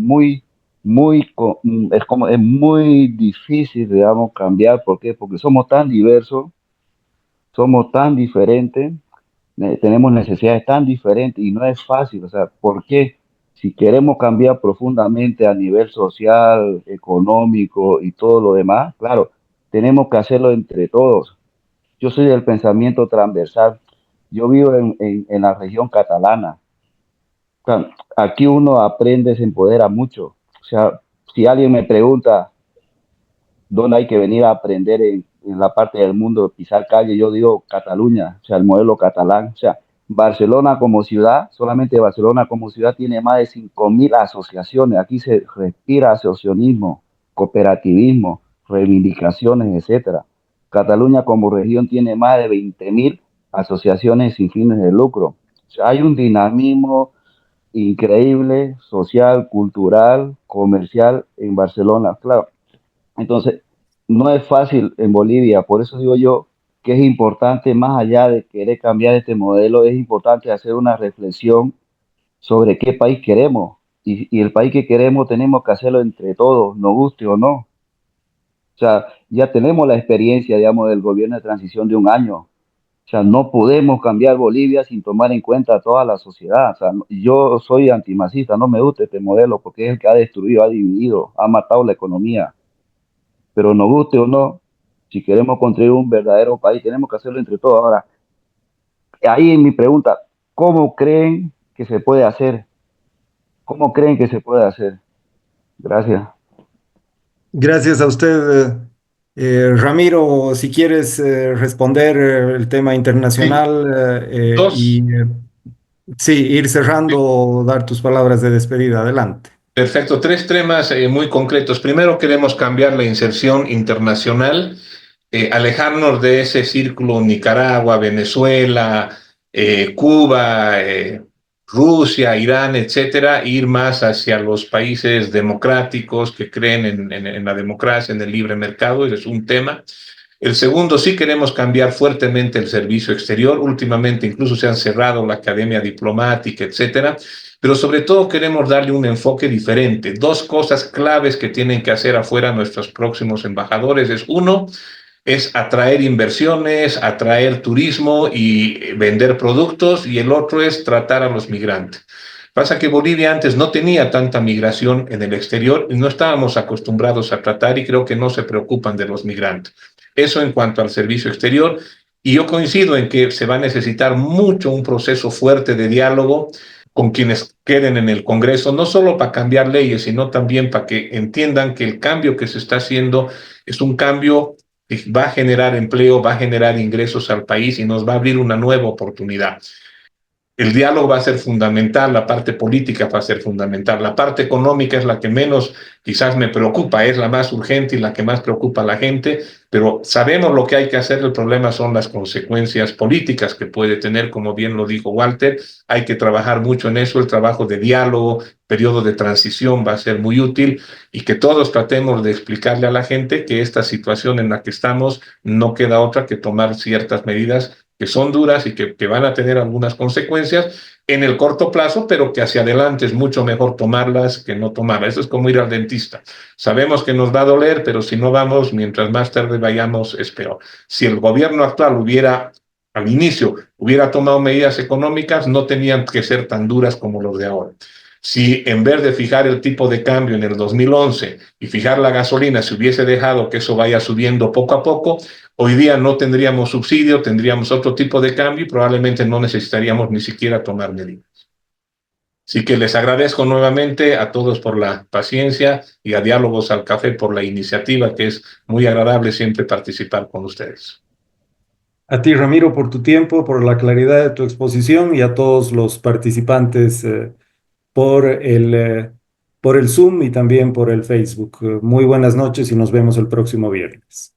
muy difícil, digamos, cambiar. ¿Por qué? Porque somos tan diversos, somos tan diferentes, tenemos necesidades tan diferentes y no es fácil. O sea, ¿por qué? Si queremos cambiar profundamente a nivel social, económico y todo lo demás, claro, tenemos que hacerlo entre todos. Yo soy del pensamiento transversal. Yo vivo en la región catalana. O sea, aquí uno aprende, se empodera mucho. O sea, si alguien me pregunta dónde hay que venir a aprender en la parte del mundo, pisar calle, yo digo Cataluña, o sea, el modelo catalán. O sea, Barcelona como ciudad, solamente Barcelona como ciudad tiene más de 5.000 asociaciones. Aquí se respira asociacionismo, cooperativismo, reivindicaciones, etcétera. Cataluña como región tiene más de 20.000 asociaciones sin fines de lucro. O sea, hay un dinamismo increíble, social, cultural, comercial en Barcelona, claro. Entonces, no es fácil en Bolivia, por eso digo yo que es importante, más allá de querer cambiar este modelo, es importante hacer una reflexión sobre qué país queremos. Y el país que queremos tenemos que hacerlo entre todos, nos guste o no. O sea, ya tenemos la experiencia, digamos, del gobierno de transición de un año. O sea, no podemos cambiar Bolivia sin tomar en cuenta a toda la sociedad. O sea, yo soy antimacista, no me gusta este modelo porque es el que ha destruido, ha dividido, ha matado la economía. Pero nos guste o no, si queremos construir un verdadero país, tenemos que hacerlo entre todos. Ahora, ahí en mi pregunta, ¿cómo creen que se puede hacer? ¿Cómo creen que se puede hacer? Gracias. Gracias a usted, Ramiro, si quieres responder el tema internacional Dos. sí, ir cerrando, dar tus palabras de despedida. Adelante. Perfecto, tres temas muy concretos. Primero, queremos cambiar la inserción internacional, alejarnos de ese círculo Nicaragua, Venezuela, Cuba, Rusia, Irán, etcétera, e ir más hacia los países democráticos que creen en la democracia, en el libre mercado. Ese es un tema. El segundo, sí queremos cambiar fuertemente el servicio exterior. Últimamente incluso se han cerrado la academia diplomática, etcétera. Pero sobre todo queremos darle un enfoque diferente. Dos cosas claves que tienen que hacer afuera nuestros próximos embajadores es uno, es atraer inversiones, atraer turismo y vender productos, y el otro es tratar a los migrantes. Pasa que Bolivia antes no tenía tanta migración en el exterior y no estábamos acostumbrados a tratar, y creo que no se preocupan de los migrantes. Eso en cuanto al servicio exterior. Y yo coincido en que se va a necesitar mucho un proceso fuerte de diálogo con quienes queden en el Congreso, no solo para cambiar leyes, sino también para que entiendan que el cambio que se está haciendo es un cambio que va a generar empleo, va a generar ingresos al país y nos va a abrir una nueva oportunidad. El diálogo va a ser fundamental, la parte política va a ser fundamental, la parte económica es la que menos quizás me preocupa, es la más urgente y la que más preocupa a la gente, pero sabemos lo que hay que hacer. El problema son las consecuencias políticas que puede tener, como bien lo dijo Walter. Hay que trabajar mucho en eso. El trabajo de diálogo, periodo de transición va a ser muy útil, y que todos tratemos de explicarle a la gente que esta situación en la que estamos no queda otra que tomar ciertas medidas que son duras y que van a tener algunas consecuencias en el corto plazo, pero que hacia adelante es mucho mejor tomarlas que no tomarlas. Eso es como ir al dentista. Sabemos que nos va a doler, pero si no vamos, mientras más tarde vayamos, es peor. Si el gobierno actual hubiera, al inicio, hubiera tomado medidas económicas, no tenían que ser tan duras como los de ahora. Si en vez de fijar el tipo de cambio en el 2011 y fijar la gasolina, se hubiese dejado que eso vaya subiendo poco a poco, hoy día no tendríamos subsidio, tendríamos otro tipo de cambio y probablemente no necesitaríamos ni siquiera tomar medidas. Así que les agradezco nuevamente a todos por la paciencia y a Diálogos al Café por la iniciativa, que es muy agradable siempre participar con ustedes. A ti, Ramiro, por tu tiempo, por la claridad de tu exposición, y a todos los participantes por por el Zoom y también por el Facebook. Muy buenas noches y nos vemos el próximo viernes.